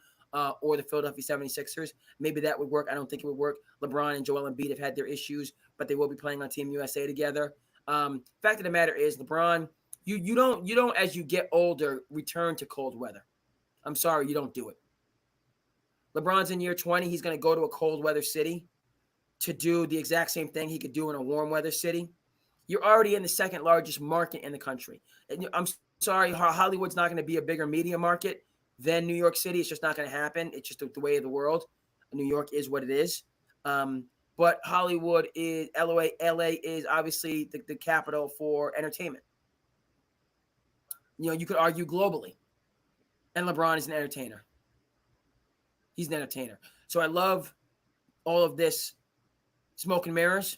Or the Philadelphia 76ers. Maybe that would work. I don't think it would work. LeBron and Joel Embiid have had their issues, but they will be playing on Team USA together. Fact of the matter is, LeBron, you don't as you get older return to cold weather. I'm sorry, you don't do it. LeBron's in year 20. He's going to go to a cold weather city to do the exact same thing he could do in a warm weather city. You're already in the second largest market in the country. And I'm sorry, Hollywood's not going to be a bigger media market than New York City. It's just not going to happen. It's just the way of the world. New York is what it is. But Hollywood is, LA is obviously the capital for entertainment. You could argue globally. And LeBron is an entertainer. He's an entertainer. So I love all of this smoke and mirrors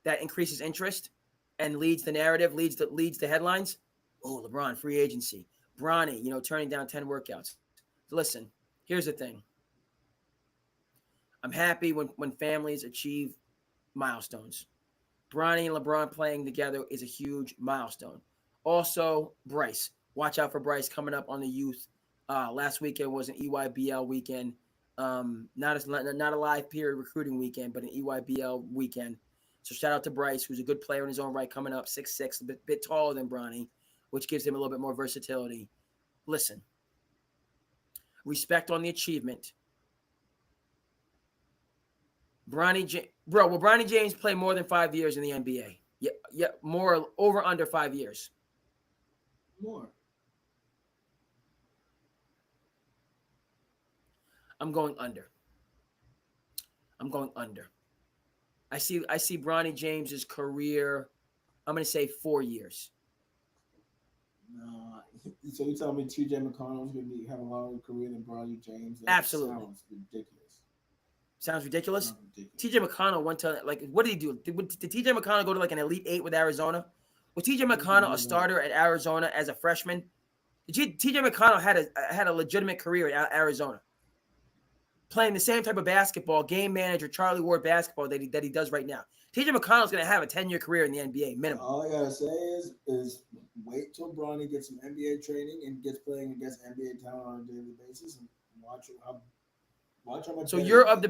that increases interest and leads the narrative, leads the headlines. Oh, LeBron, free agency. Bronny, turning down 10 workouts. So listen, here's the thing. I'm happy when families achieve milestones. Bronny and LeBron playing together is a huge milestone. Also, Bryce. Watch out for Bryce coming up on the youth. Last weekend was an EYBL weekend. Not a live period recruiting weekend, but an EYBL weekend. So shout out to Bryce, who's a good player in his own right, coming up 6'6", a bit taller than Bronny, which gives him a little bit more versatility. Listen, respect on the achievement. Will Bronny James play more than 5 years in the NBA? Yeah, more, over, under 5 years. More. I'm going under. I'm going under. I see Bronny James's career. I'm going to say 4 years. No, so you telling me T.J. McConnell's going to have a longer career than Bronny James? That Absolutely. sounds ridiculous. Sounds ridiculous? Sounds ridiculous. T.J. McConnell went to, what did he do? Did T.J. McConnell go to an Elite Eight with Arizona? Was T.J. McConnell a starter at Arizona as a freshman? T.J. McConnell had a legitimate career at Arizona, playing the same type of basketball, game manager, Charlie Ward basketball that he does right now. T.J. McConnell's going to have a 10-year career in the NBA minimum. All I gotta say is wait till Bronny gets some NBA training and gets playing against NBA talent on a daily basis, and watch how much. So you're of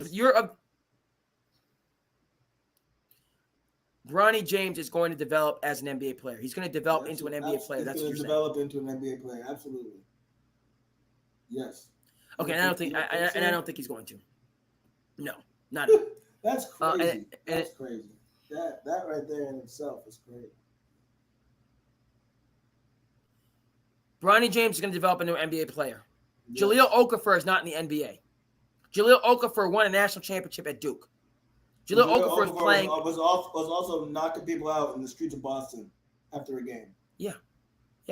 Bronny James is going to develop as an NBA player. He's going to develop into an NBA player. That's what you're saying. Develop into an NBA player. Absolutely. Yes. Okay, and I don't think he's going to. No, not at all. That's crazy. That's crazy. That right there in itself is great. Bronny James is going to develop into an NBA player. Yes. Jahlil Okafor is not in the NBA. Jahlil Okafor won a national championship at Duke. Jahlil Okafor is playing. Was also knocking people out in the streets of Boston after a game. Yeah,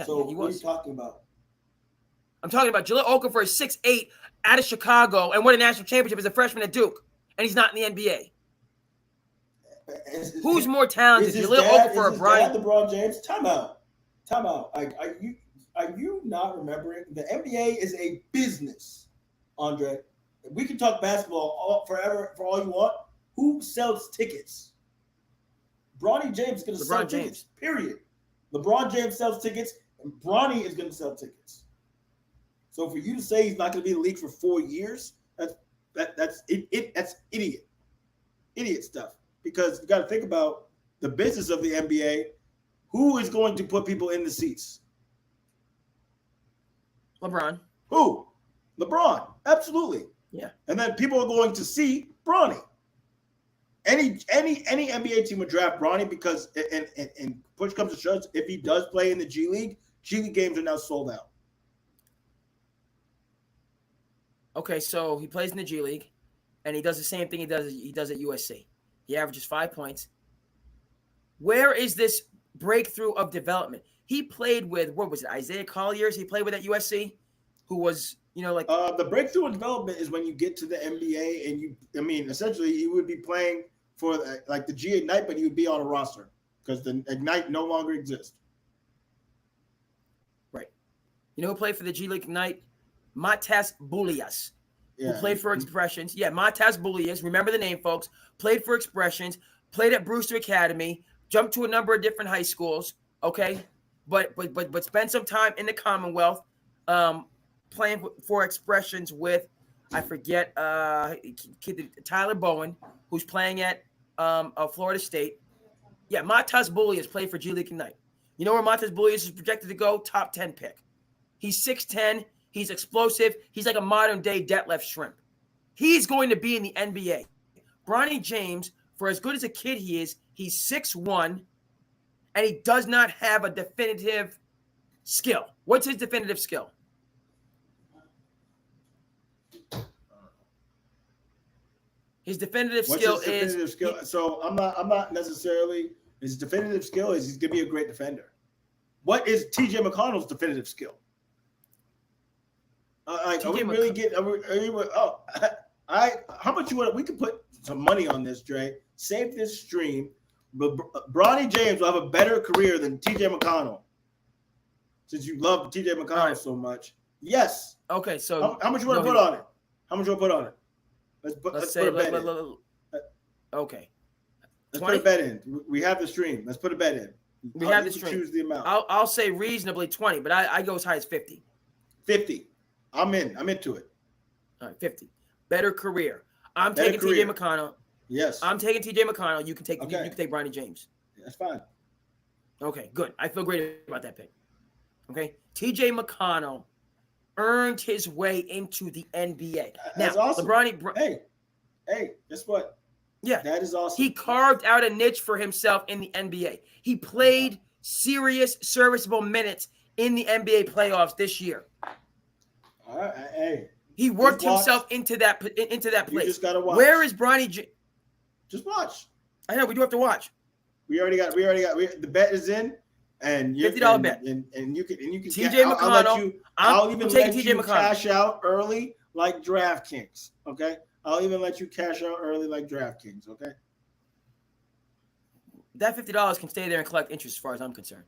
so he was. What are you talking about? I'm talking about Jahlil Okafor is 6'8", out of Chicago and won a national championship as a freshman at Duke, and he's not in the NBA. Who's more talented, Jahlil Okafor or Bronny? LeBron James. Time out. Are you not remembering? The NBA is a business, Andre. We can talk basketball forever for all you want. Who sells tickets? Bronny James is going to sell tickets. Period. LeBron James sells tickets, and Bronny is going to sell tickets. So for you to say he's not going to be in the league for 4 years, that's idiot stuff. Because you got to think about the business of the NBA. Who is going to put people in the seats? LeBron. Who? LeBron. Absolutely. Yeah. And then people are going to see Bronny. Any NBA team would draft Bronny because and push comes to shove, if he does play in the G League games are now sold out. Okay, so he plays in the G League, and he does the same thing he does at USC. He averages 5 points. Where is this breakthrough of development? He played with, what was it, Isaiah Colliers he played with at USC, who was, the breakthrough in development is when you get to the NBA and essentially he would be playing for the G Ignite, but he would be on a roster because the Ignite no longer exists. Right. You know who played for the G League Ignite? Matas Boulias, who played for Expressions. Yeah, Matas Boulias. Remember the name, folks. Played for Expressions. Played at Brewster Academy. Jumped to a number of different high schools. Okay, but spent some time in the Commonwealth, playing for Expressions with, I forget, Tyler Bowen, who's playing at Florida State. Yeah, Matas Boulias played for G League Ignite. You know where Matas Boulias is projected to go? Top 10 pick. He's 6'10". He's explosive. He's like a modern-day Detlef Shrimp. He's going to be in the NBA. Bronny James, for as good as a kid he is, he's 6'1", and he does not have a definitive skill. What's his definitive skill? His definitive skill is... So I'm not necessarily... His definitive skill is he's going to be a great defender. What is T.J. McConnell's definitive skill? How much you want? We could put some money on this, Dre. Save this stream. But Bronny James will have a better career than T.J. McConnell. Since you love T.J. McConnell so much, yes. Okay, so how much you want to put on it? How much you want to put on it? Let's put a bet in. Okay. Let's put a bet in. We have the stream. Let's put a bet in. We have the stream. Choose the amount. I'll say reasonably 20, but I go as high as 50. 50. I'm in. I'm into it. All right, 50. Better career. I'm taking T.J. McConnell. Yes. I'm taking T.J. McConnell. You can take you can take Bronny James. That's fine. Okay, good. I feel great about that pick. Okay, T.J. McConnell earned his way into the NBA. That's awesome. Hey, guess what? Yeah, that is awesome. He carved out a niche for himself in the NBA. He played serious, serviceable minutes in the NBA playoffs this year. All right. Hey, He worked himself into that place. You just gotta watch. Where is Bronny? Just watch. I know we do have to watch. We already got. The bet is in, and $50 bet. And you can. TJ McConnell. I'll even let you cash out early like DraftKings. Okay. I'll even let you cash out early like DraftKings. Okay. That $50 can stay there and collect interest, as far as I'm concerned.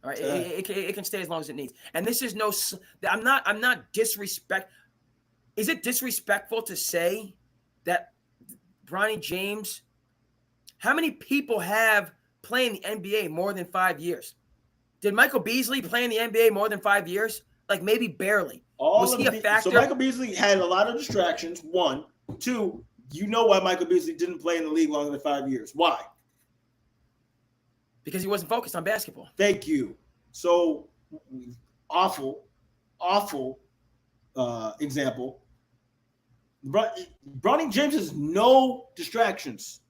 All right, it can stay as long as it needs. And this is no. I'm not disrespect. Is it disrespectful to say that Bronny James? How many people have played in the NBA more than 5 years? Did Michael Beasley play in the NBA more than 5 years? Like maybe barely. Was he a factor? So Michael Beasley had a lot of distractions. 1, 2. You know why Michael Beasley didn't play in the league longer than 5 years? Why? Because he wasn't focused on basketball. Thank you. So awful example. Bronny James has no distractions.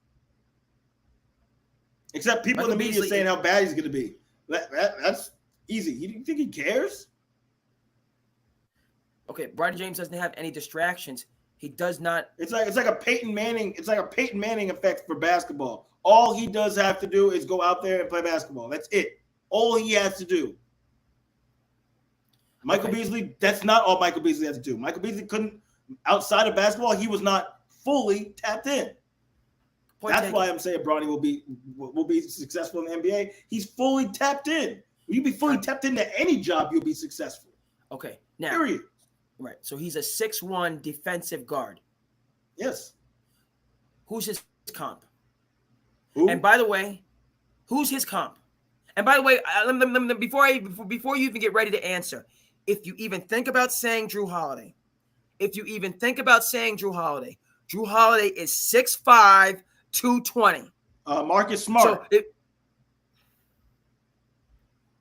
Except people in the media saying how bad he's going to be. That's easy. You think he cares? Okay, Bronny James doesn't have any distractions. He does not. It's like a Peyton Manning. It's like a Peyton Manning effect for basketball. All he does have to do is go out there and play basketball. That's it. All he has to do. Michael Beasley, that's not all Michael Beasley has to do. Michael Beasley couldn't, outside of basketball, he was not fully tapped in. That's why I'm saying Bronny will be successful in the NBA. He's fully tapped in. When you be fully tapped into any job, you'll be successful. Okay. Now, period. Right. So he's a 6'1" defensive guard. Yes. Who's his comp? Who? And by the way, who's his comp? And by the way, before you even get ready to answer, if you even think about saying Drew Holiday, Drew Holiday is 6'5", 220. Marcus Smart. So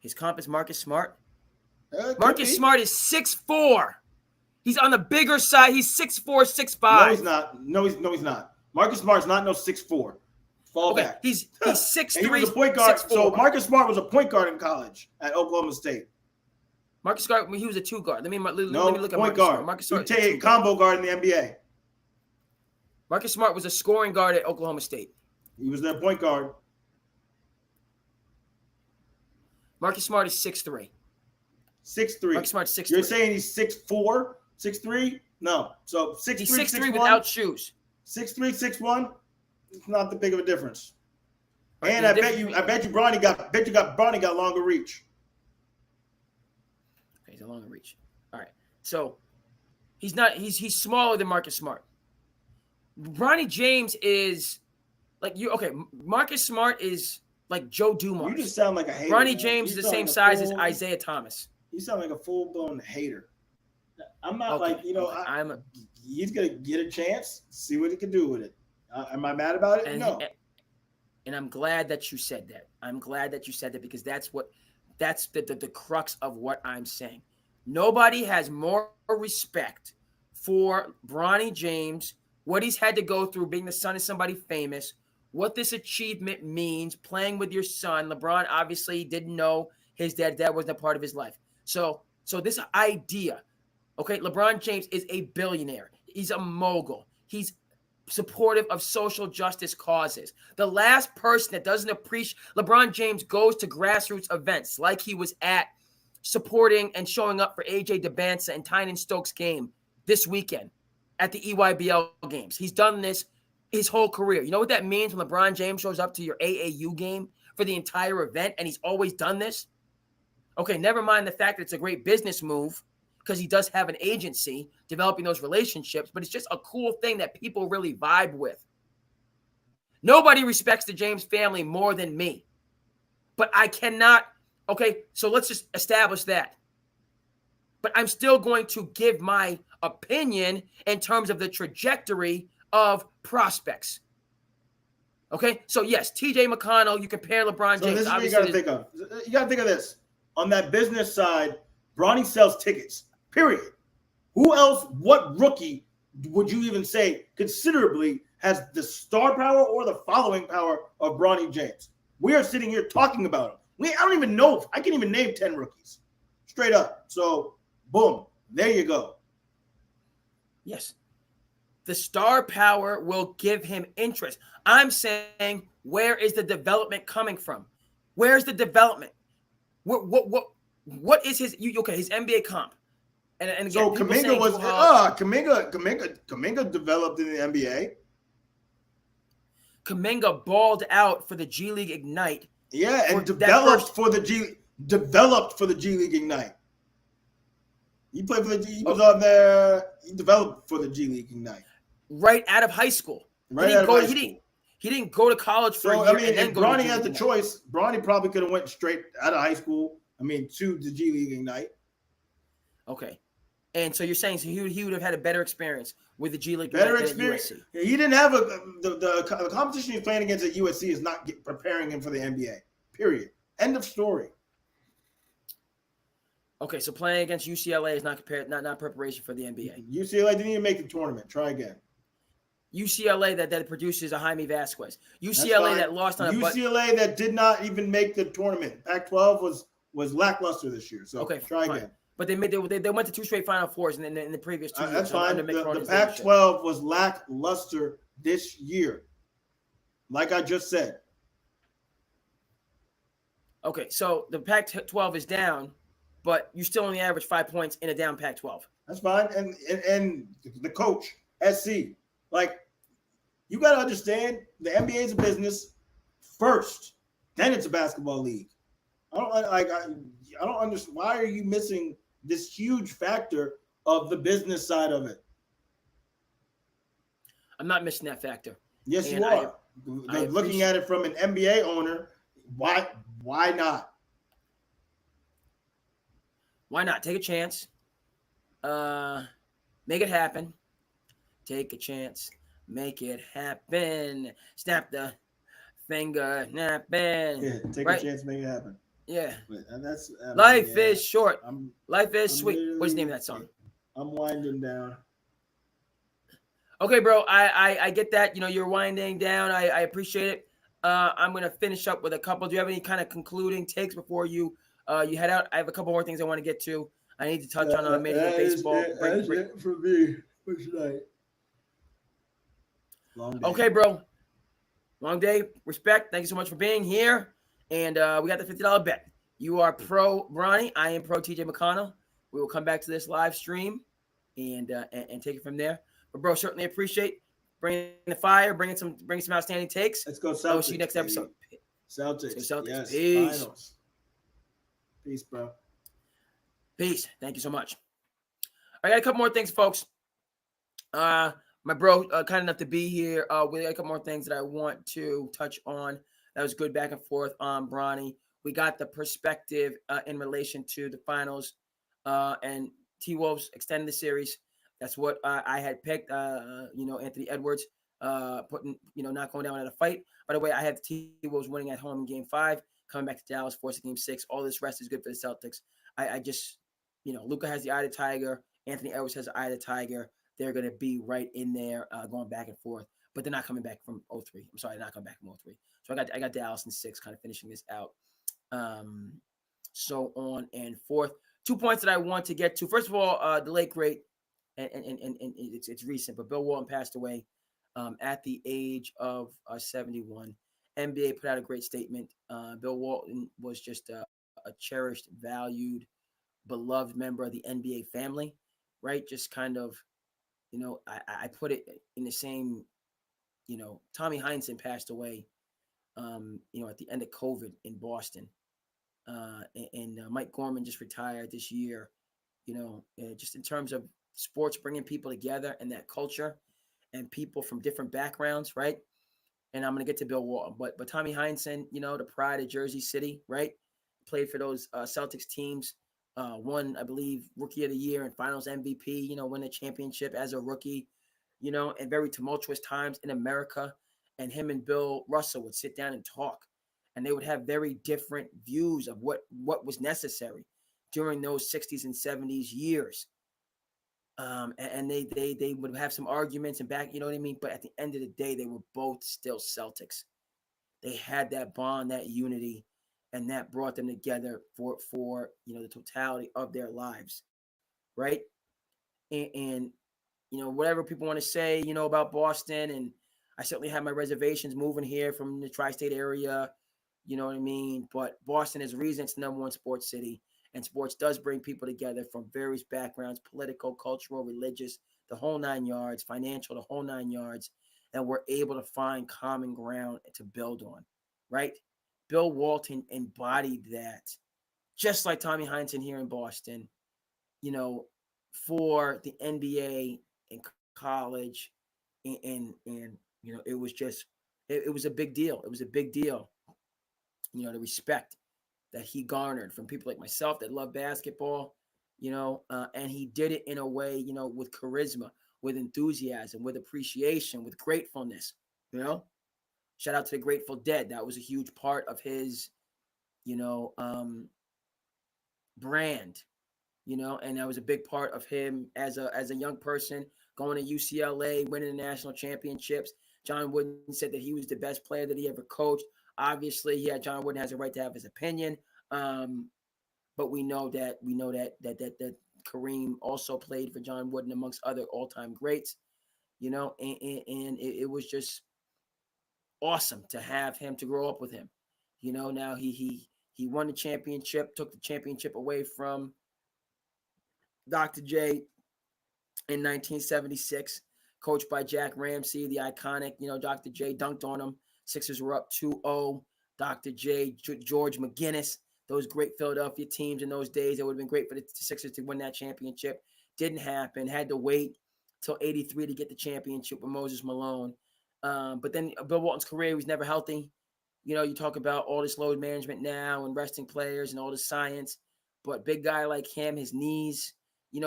his comp is Marcus Smart. Marcus Smart is 6'4". He's on the bigger side. He's 6'4", 6'5". No, he's not. No, he's not. Marcus Smart's not no 6'4". Fall back. He's 6'3". He was a point guard. 6'4". So Marcus Smart was a point guard in college at Oklahoma State. Marcus Smart, he was a 2 guard. Let me look at point Marcus guard. Smart. Marcus Smart, he combo guard in the NBA. Marcus Smart was a scoring guard at Oklahoma State. He was their point guard. Marcus Smart is 6'3". 6'3". Marcus Smart 6'3". You're saying he's 6'4", 6'3"? No. So 6'3", he's 6'3" 6'1"? without shoes. 6'3", 6'1". It's not that big of a difference. And I bet you Bronny got longer reach. Okay, he's a longer reach. All right. So he's smaller than Marcus Smart. Bronny James is like you. Okay, Marcus Smart is like Joe Dumars. You just sound like a hater. Bronny James is the same size as Isaiah Thomas. You sound like a full-blown hater. I'm not he's gonna get a chance, see what he can do with it. Am I mad about it? No. And I'm glad that you said that. I'm glad that you said that because that's the crux of what I'm saying. Nobody has more respect for Bronny James, what he's had to go through being the son of somebody famous, what this achievement means, playing with your son. LeBron obviously didn't know his dad wasn't a part of his life. So this idea, okay, LeBron James is a billionaire. He's a mogul. He's supportive of social justice causes. The last person that doesn't appreciate LeBron James goes to grassroots events like he was at supporting and showing up for AJ DeBanza and Tynan Stokes' game this weekend at the EYBL games. He's done this his whole career. You know what that means when LeBron James shows up to your AAU game for the entire event and he's always done this? Okay, never mind the fact that it's a great business move because he does have an agency developing those relationships, but it's just a cool thing that people really vibe with. Nobody respects the James family more than me, but I cannot. Okay, so let's just establish that. But I'm still going to give my opinion in terms of the trajectory of prospects. Okay, so yes, TJ McConnell, you compare LeBron James. So this is what you got to think of. You got to think of this. On that business side, Bronny sells tickets, period. Who else, what rookie would you even say considerably has the star power or the following power of Bronny James? We are sitting here talking about him. I don't even know. I can't even name 10 rookies. Straight up. So, boom. There you go. Yes. The star power will give him interest. I'm saying, where is the development coming from? Where's the development? What is his? Okay, his NBA comp. And again, So people Kaminga saying was Drew Holiday. Kaminga developed in the NBA. Kuminga balled out for the G League Ignite Yeah, and for that first. developed for the G League Ignite. He played for the G. He was Oh, on there. He developed for the G League Ignite right out of high school. right out of high school. He didn't go to college for a So I year mean, and then if go to the Bronny G had League the Ignite. choice, Bronny probably could have went straight out of high school. I mean, to the G League Ignite. Okay, and so you're saying so he would have had a better experience with the G League Better Ignite than at experience. USC. He didn't have the competition he's playing against at USC is not preparing him for the NBA. Period. End of story. Okay, so playing against UCLA is not preparation for the NBA. UCLA didn't even make the tournament. Try again. UCLA that produces a Jaime Vasquez. That's UCLA fine. that lost on a butt. UCLA that did not even make the tournament. Pac-12 was lackluster this year. So Okay, try fine. again. But they went to 2 straight Final Fours in the previous 2 years. That's fine. Under The McConnell's leadership. Pac-12 was lackluster this year. Like I just said. Okay, so the Pac-12 is down, but you still only average 5 points in a down Pac-12. That's fine. And the coach, SC, like you got to understand the NBA is a business first, then it's a basketball league. I don't understand. Why are you missing this huge factor of the business side of it? I'm not missing that factor. Yes, And you are. Looking at it from an NBA owner, why not? Why not? Take a chance. Make it happen. Take a chance. Make it happen. Snap the finger. Napping. Yeah, take a chance, make it happen. Yeah. And that's Life is short. Life is sweet. What's the name of that song? I'm winding down. Okay, bro. I get that. You know, you're winding down. I appreciate it. I'm gonna finish up with a couple. Do you have any kind of concluding takes before you head out? I have a couple more things I want to get to. I need to touch on Major League Baseball. That's it for me for tonight. Long day. Okay, bro. Long day. Respect. Thank you so much for being here. And we got the $50 bet. You are pro Bronny. I am pro TJ McConnell. We will come back to this live stream and take it from there. But bro, certainly appreciate bringing the fire, bringing some outstanding takes. Let's go Celtics. I'll see you next episode. Celtics. Let's go Celtics. Yes. Peace. Finals. Peace, bro. Peace. Thank you so much. I got a couple more things, folks. My bro, kind enough to be here. We got a couple more things that I want to touch on. That was good back and forth on Bronny. We got the perspective in relation to the finals and T-Wolves extending the series. That's what I had picked. Anthony Edwards putting, not going down in a fight. By the way, I have the T-Wolves winning at home in Game 5, coming back to Dallas, forcing Game 6. All this rest is good for the Celtics. I just, Luka has the eye of the tiger. Anthony Edwards has the eye of the tiger. They're going to be right in there going back and forth. But they're not coming back from 0-3. I'm sorry, they're not coming back from 0-3. So I got Dallas in 6, kind of finishing this out. So on and forth. 2 points that I want to get to. First of all, the late great, and it's recent, but Bill Walton passed away at the age of 71. N.B.A. put out a great statement. Bill Walton was just a cherished, valued, beloved member of the N.B.A. family, right? Just kind of, I put it in the same, Tommy Heinsohn passed away, at the end of COVID in Boston. And Mike Gorman just retired this year, just in terms of sports bringing people together and that culture and people from different backgrounds, right? And I'm going to get to Bill Walton, but Tommy Heinsohn, the pride of Jersey City, right? Played for those Celtics teams, won, I believe, Rookie of the Year and Finals MVP, win a championship as a rookie, and very tumultuous times in America. And him and Bill Russell would sit down and talk. And they would have very different views of what was necessary during those 60s and 70s years. And they would have some arguments and back, you know what I mean? But at the end of the day, they were both still Celtics. They had that bond, that unity, and that brought them together for the totality of their lives, right? And whatever people want to say, about Boston, and I certainly have my reservations moving here from the tri-state area. You know what I mean? But Boston is the reason it's the number one sports city, and sports does bring people together from various backgrounds, political, cultural, religious, the whole 9 yards, financial, the whole 9 yards, and we're able to find common ground to build on, right? Bill Walton embodied that, just like Tommy Heinsohn here in Boston, you know, for the NBA and college, and it was just it was a big deal. It was a big deal, the respect that he garnered from people like myself that love basketball, and he did it in a way, with charisma, with enthusiasm, with appreciation, with gratefulness, you know. Shout out to the Grateful Dead. That was a huge part of his, you know, um, brand, and that was a big part of him as a young person going to UCLA, winning the national championships. John Wooden said that he was the best player that he ever coached. Obviously, yeah, John Wooden has a right to have his opinion, but we know that Kareem also played for John Wooden amongst other all-time greats, and it was just awesome to have him, to grow up with him. Now he won the championship, took the championship away from Dr. J in 1976, coached by Jack Ramsey, the iconic, Dr. J dunked on him. Sixers were up 2-0. Dr. J, George McGinnis, those great Philadelphia teams in those days. It would have been great for the Sixers to win that championship. Didn't happen. Had to wait till 83 to get the championship with Moses Malone. But then Bill Walton's career, he was never healthy. You talk about all this load management now and resting players and all this science. But big guy like him, his knees,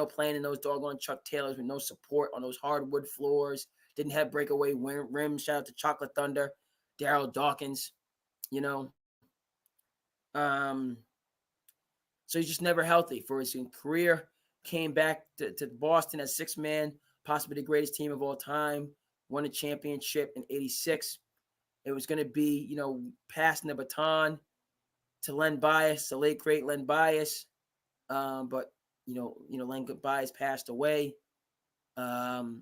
playing in those doggone Chuck Taylors with no support on those hardwood floors. Didn't have breakaway rims. Shout out to Chocolate Thunder, Daryl Dawkins, you know. Um, so he's just never healthy for his career. Came back to Boston as sixth man, possibly the greatest team of all time. Won a championship in '86. It was going to be, passing the baton to Len Bias, the late great Len Bias. But Len Bias passed away. But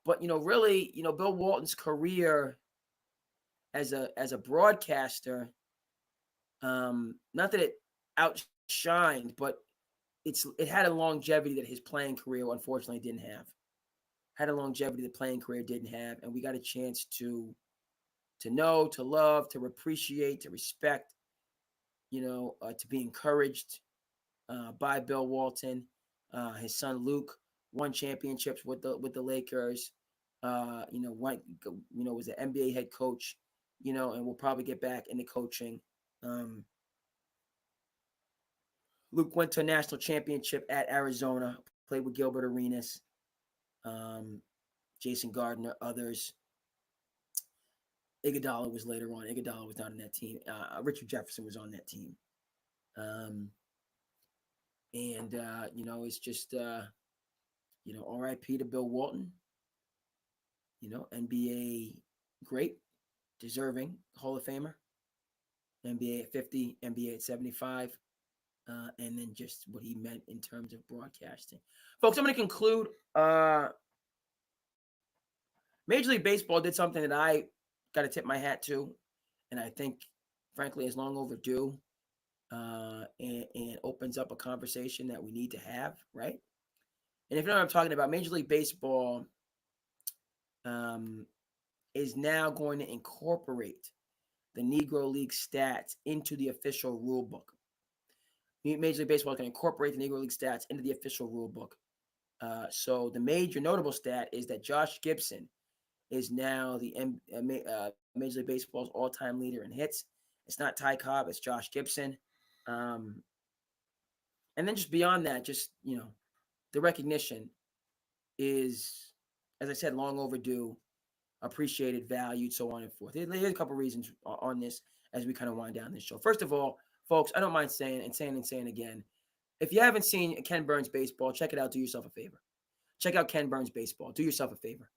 really, Bill Walton's career as a broadcaster, not that it outshined, but it had a longevity that his playing career unfortunately didn't have. Had a longevity the playing career didn't have, and we got a chance to know, to love, to appreciate, to respect, to be encouraged by Bill Walton. His son Luke won championships with the Lakers. Was an NBA head coach, and we'll probably get back into coaching. Luke went to a national championship at Arizona, played with Gilbert Arenas, Jason Gardner, others. Iguodala was later on. Iguodala was not on that team. Richard Jefferson was on that team. It's just, RIP to Bill Walton. NBA great, deserving Hall of Famer. NBA at 50, NBA at 75. And then just what he meant in terms of broadcasting. Folks, I'm going to conclude. Major League Baseball did something that I got to tip my hat to, and I think, frankly, is long overdue, and opens up a conversation that we need to have, right? And if you know what I'm talking about, Major League Baseball is now going to incorporate the Negro League stats into the official rule book. Major League Baseball is going to incorporate the Negro League stats into the official rule book. So the major notable stat is that Josh Gibson is now the Major League Baseball's all-time leader in hits. It's not Ty Cobb, it's Josh Gibson. And then just beyond that, just, the recognition is, as I said, long overdue, appreciated, valued, so on and forth. Here's a couple reasons on this as we kind of wind down this show. First of all, folks, I don't mind saying again, if you haven't seen Ken Burns Baseball, check it out. Do yourself a favor. Check out Ken Burns Baseball. Do yourself a favor.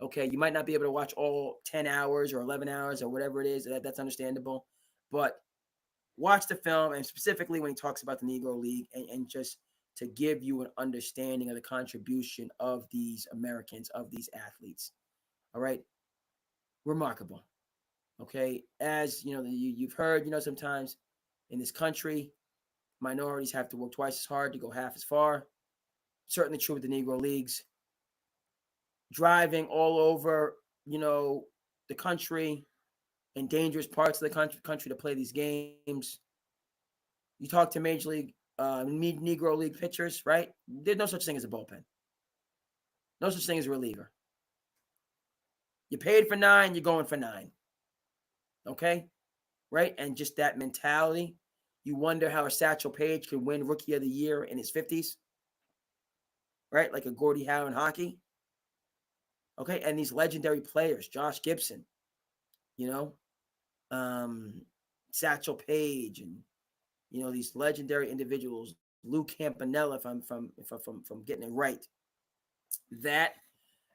Okay, you might not be able to watch all 10 hours or 11 hours or whatever it is. That's understandable. But watch the film, and specifically when he talks about the Negro League, and just to give you an understanding of the contribution of these Americans, of these athletes. All right. Remarkable. Okay. As you know, you've heard, sometimes in this country, minorities have to work twice as hard to go half as far. Certainly true with the Negro Leagues. Driving all over, the country, in dangerous parts of the country to play these games. You talk to Major League, Negro League pitchers, right? There's no such thing as a bullpen. No such thing as a reliever. You're paid for 9, you're going for 9. Okay? Right? And just that mentality. You wonder how a Satchel Paige could win Rookie of the Year in his 50s. Right? Like a Gordie Howe in hockey. Okay? And these legendary players, Josh Gibson, Satchel Paige, and these legendary individuals, Lou Campanella, if I'm getting it right. That,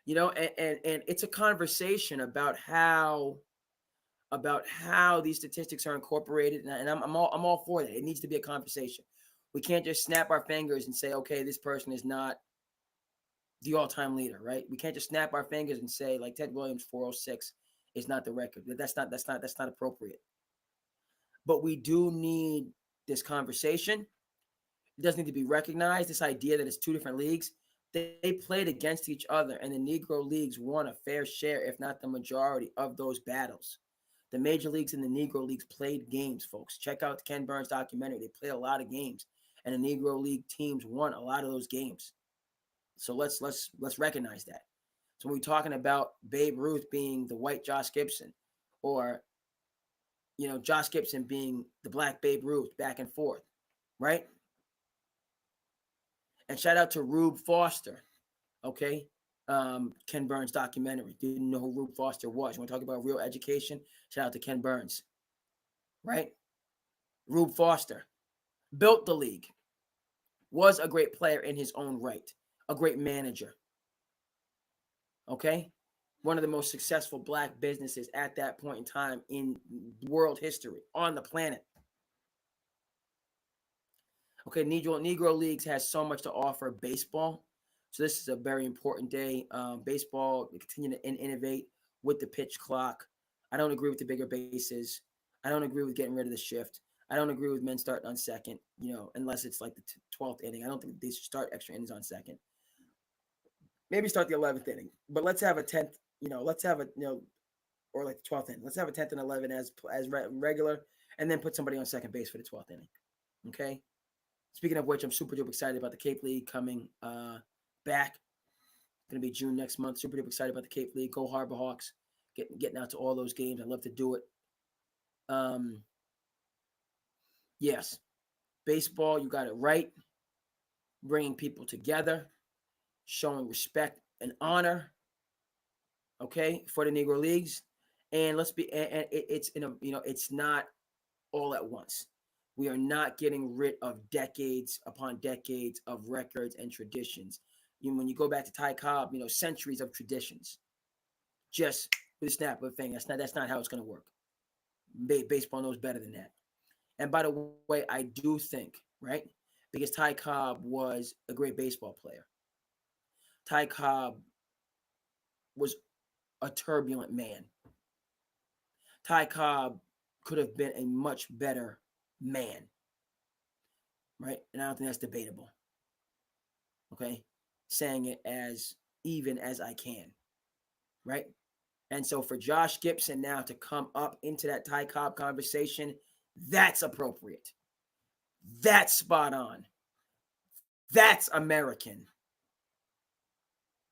and it's a conversation about how these statistics are incorporated, and I'm all for that. It needs to be a conversation. We can't just snap our fingers and say, okay, this person is not the all-time leader, right? We can't just snap our fingers and say, like, Ted Williams 406 is not the record. That's not appropriate. But we do need this conversation. It doesn't need to be recognized. This idea that it's two different leagues. They played against each other, and the Negro Leagues won a fair share, if not the majority, of those battles. The major leagues and the Negro Leagues played games, folks. Check out the Ken Burns documentary. They played a lot of games, and the Negro League teams won a lot of those games. So let's recognize that. So when we're talking about Babe Ruth being the white Josh Gibson, or Josh Gibson being the black Babe Ruth, back and forth, right? And shout out to Rube Foster, okay? Ken Burns documentary. Didn't know who Rube Foster was. You want to talk about real education? Shout out to Ken Burns, right? Rube Foster built the league, was a great player in his own right, a great manager, okay? One of the most successful black businesses at that point in time in world history, on the planet. Okay, Negro Leagues has so much to offer baseball. So this is a very important day. Baseball, we continue to innovate with the pitch clock. I don't agree with the bigger bases. I don't agree with getting rid of the shift. I don't agree with men starting on second, unless it's like the 12th inning. I don't think they should start extra innings on second. Maybe start the 11th inning. But let's have a 10th, let's have a, or like the 12th inning. Let's have a 10th and 11 as regular, and then put somebody on second base for the 12th inning. Okay? Speaking of which, I'm super duper excited about the Cape League coming back. It's going to be June next month. Super duper excited about the Cape League. Go Harbor Hawks. Getting out to all those games. I love to do it. Yes. Baseball, you got it right. Bringing people together. Showing respect and honor. Okay, for the Negro Leagues. And it's not all at once. We are not getting rid of decades upon decades of records and traditions. When you go back to Ty Cobb, centuries of traditions. Just with a snap of a finger. That's not how it's going to work. Baseball knows better than that. And by the way, I do think, right, because Ty Cobb was a great baseball player. Ty Cobb was a turbulent man. Ty Cobb could have been a much better man, right? And I don't think that's debatable. Okay, saying it as even as I can, right? And so for Josh Gibson now to come up into that Ty Cobb conversation, that's appropriate. That's spot on. That's American.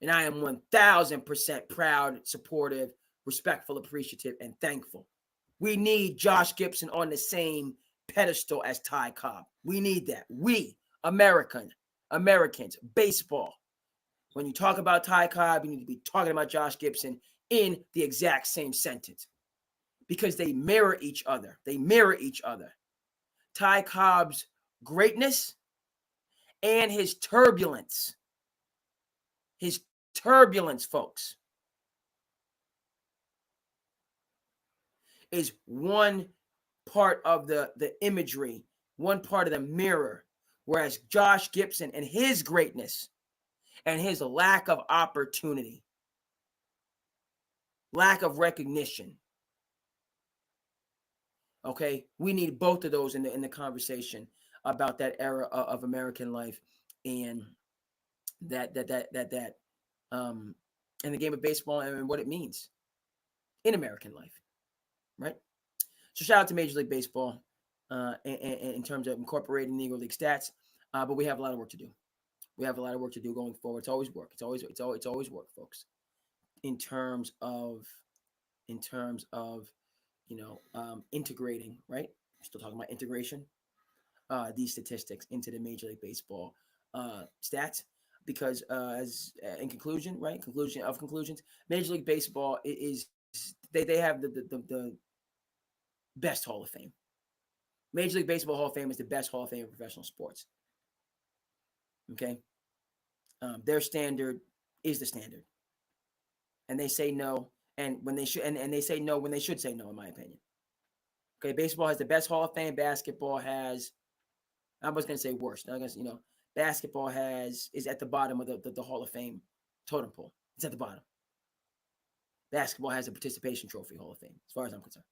And I am 1,000% proud, supportive, respectful, appreciative, and thankful. We need Josh Gibson on the same pedestal as Ty Cobb. We need that. We, Americans, baseball. When you talk about Ty Cobb, you need to be talking about Josh Gibson in the exact same sentence because they mirror each other. Ty Cobb's greatness and his turbulence. Folks, is one part of the imagery, one part of the mirror, Whereas Josh Gibson and his greatness and his lack of opportunity, lack of recognition. Okay, we need both of those in the conversation about that era of American life and that in the game of baseball and what it means in American life, right? So shout out to Major League Baseball in terms of incorporating Negro League stats, but we have a lot of work to do. We have a lot of work to do going forward. It's always work. It's always work, folks. In terms of integrating, right? We're still talking about integration. These statistics into the Major League Baseball stats, because as in conclusion, right? Conclusion of conclusions, Major League Baseball is they have the best Hall of Fame. Major League Baseball Hall of Fame is the best Hall of Fame of professional sports. Okay, their standard is the standard, and they say no, and when they should, and they say no when they should say no, in my opinion. Okay, baseball has the best Hall of Fame. Basketball has, I was going to say worse. I guess basketball is at the bottom of the Hall of Fame totem pole. It's at the bottom. Basketball has a participation trophy Hall of Fame, as far as I'm concerned.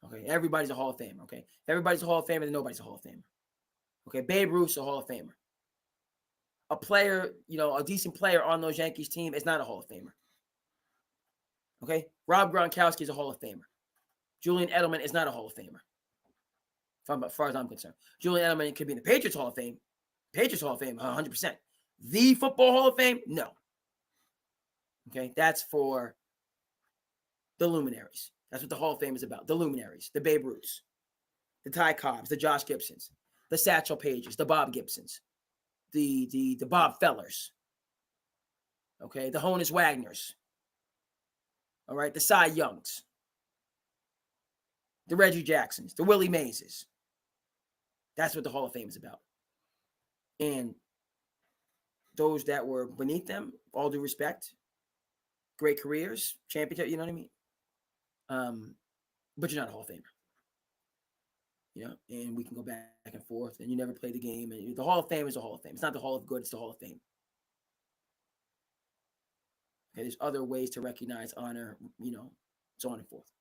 Okay, everybody's a Hall of Famer. Okay, if everybody's a Hall of Famer, then nobody's a Hall of Famer. Okay, Babe Ruth's a Hall of Famer. A player, a decent player on those Yankees team is not a Hall of Famer. Okay, Rob Gronkowski is a Hall of Famer. Julian Edelman is not a Hall of Famer. As far as I'm concerned, Julian Edelman could be in the Patriots Hall of Fame. Patriots Hall of Fame, 100%. The Football Hall of Fame, no. Okay, that's for the luminaries. That's what the Hall of Fame is about. The luminaries, the Babe Ruths, the Ty Cobbs, the Josh Gibsons, the Satchel Pages, the Bob Gibsons, the Bob Fellers. Okay, the Honus Wagners. All right, the Cy Youngs, the Reggie Jacksons, the Willie Mazes. That's what the Hall of Fame is about. And those that were beneath them, all due respect, great careers, championship, you know what I mean? But you're not a Hall of Famer. And we can go back and forth, and you never play the game. And the Hall of Fame is the Hall of Fame. It's not the Hall of Good, it's the Hall of Fame. Okay, there's other ways to recognize, honor, so on and forth.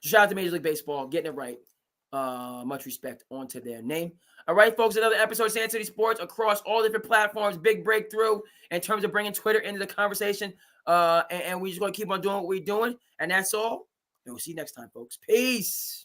So shout out to Major League Baseball, getting it right. Much respect onto their name. All right, folks, another episode of SandCity Sports across all different platforms. Big breakthrough in terms of bringing Twitter into the conversation. And we're just going to keep on doing what we're doing. And that's all. And we'll see you next time, folks. Peace.